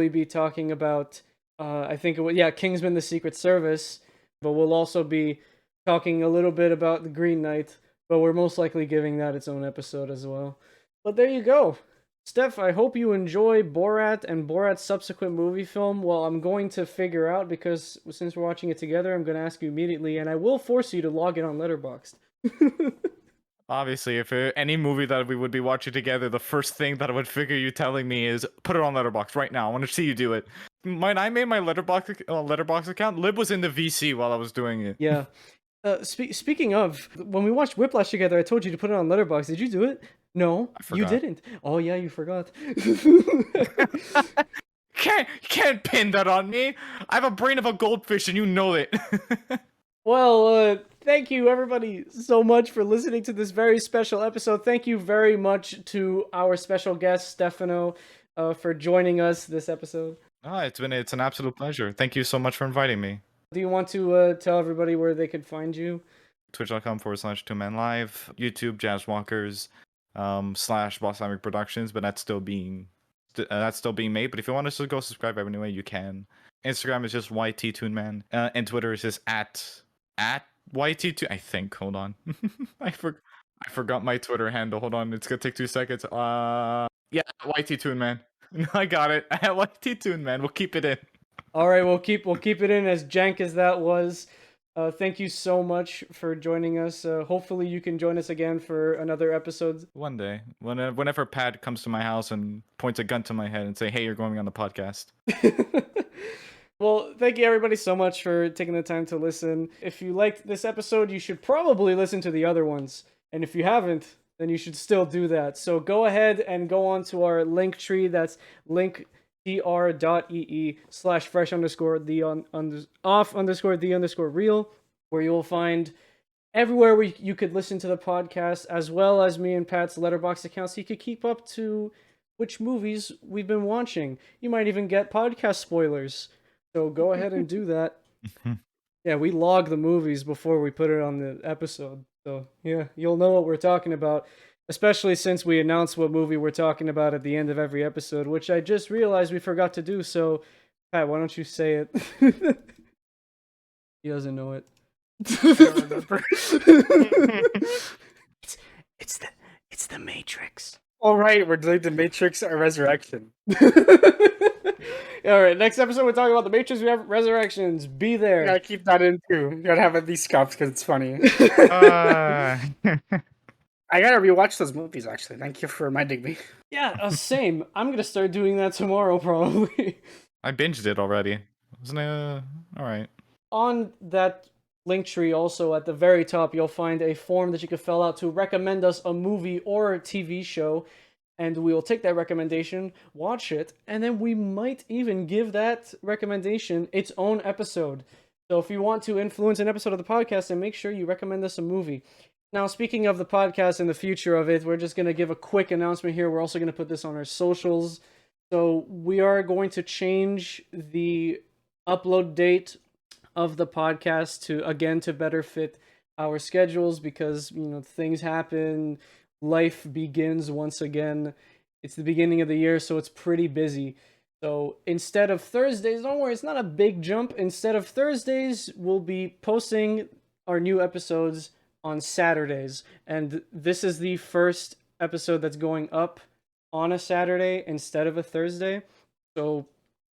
be talking about I think Kingsman: The Secret Service, but we'll also be talking a little bit about the Green Knight. But we're most likely giving that its own episode as well. But there you go. Steph, I hope you enjoy Borat and Borat's subsequent movie film. Well, I'm going to figure out, because since we're watching it together, I'm going to ask you immediately, and I will force you to log in on Letterboxd. Obviously, if any movie that we would be watching together, the first thing that I would figure you telling me is put it on Letterboxd right now. I want to see you do it. When I made my Letterboxd account, Lib was in the VC while I was doing it. Yeah. Speaking of, when we watched Whiplash together, I told you to put it on Letterboxd. Did you do it? No, you forgot. didn't. Oh yeah, you forgot. Can't pin that on me. I have a brain of a goldfish, and you know it. Well, thank you everybody so much for listening to this very special episode. Thank you very much to our special guest Stefano for joining us this episode. It's an absolute pleasure. Thank you so much for inviting me. Do you want to tell everybody where they could find you? Twitch.com/ToonMan Live, YouTube jazzwalkers / Boss Amic Productions, but that's still being made. But if you want us to go subscribe anyway, you can. Instagram is just YT_ToonMan, and Twitter is just at YT2. I think. Hold on, I forgot my Twitter handle. Hold on, it's gonna take 2 seconds. Yeah, YT_ToonMan. I got it. At YT_ToonMan. We'll keep it in. All right, we'll keep it in, as jank as that was. Thank you so much for joining us. Hopefully you can join us again for another episode. One day, whenever Pat comes to my house and points a gun to my head and say, "Hey, you're going on the podcast." Well, thank you everybody so much for taking the time to listen. If you liked this episode, you should probably listen to the other ones. And if you haven't, then you should still do that. So go ahead and go on to our link tree. That's linktr.ee/fresh_the_real, where you will find everywhere you could listen to the podcast, as well as me and Pat's Letterboxd account, so you could keep up to which movies we've been watching. You might even get podcast spoilers. So go ahead and do that. Yeah, we log the movies before we put it on the episode. So yeah, you'll know what we're talking about. Especially since we announce what movie we're talking about at the end of every episode, which I just realized we forgot to do. So, Pat, why don't you say it? He doesn't know it. I don't remember. It's the Matrix. All right, we're doing the Matrix Resurrection. All right, next episode we're talking about the Matrix Resurrections. Be You there. gotta keep that in too. You gotta have at least scuffs because it's funny. I gotta rewatch those movies actually. Thank you for reminding me. Yeah, same. I'm gonna start doing that tomorrow probably. I binged it already. Wasn't it? All right. On that link tree, also at the very top, you'll find a form that you can fill out to recommend us a movie or a TV show, and we will take that recommendation, watch it, and then we might even give that recommendation its own episode. So if you want to influence an episode of the podcast, then make sure you recommend us a movie. Now, speaking of the podcast and the future of it, we're just going to give a quick announcement here. We're also going to put this on our socials. So we are going to change the upload date of the podcast to better fit our schedules, because things happen, life begins once again. It's the beginning of the year, so it's pretty busy. So instead of Thursdays, don't worry, it's not a big jump. Instead of Thursdays, we'll be posting our new episodes on Saturdays, and this is the first episode that's going up on a Saturday instead of a Thursday. So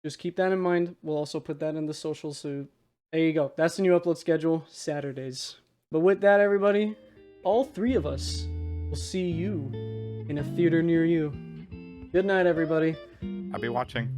just keep that in mind. We'll also put that in the socials. So there you go. That's the new upload schedule, Saturdays. But with that, everybody, all three of us will see you in a theater near you. Good night, everybody. I'll be watching.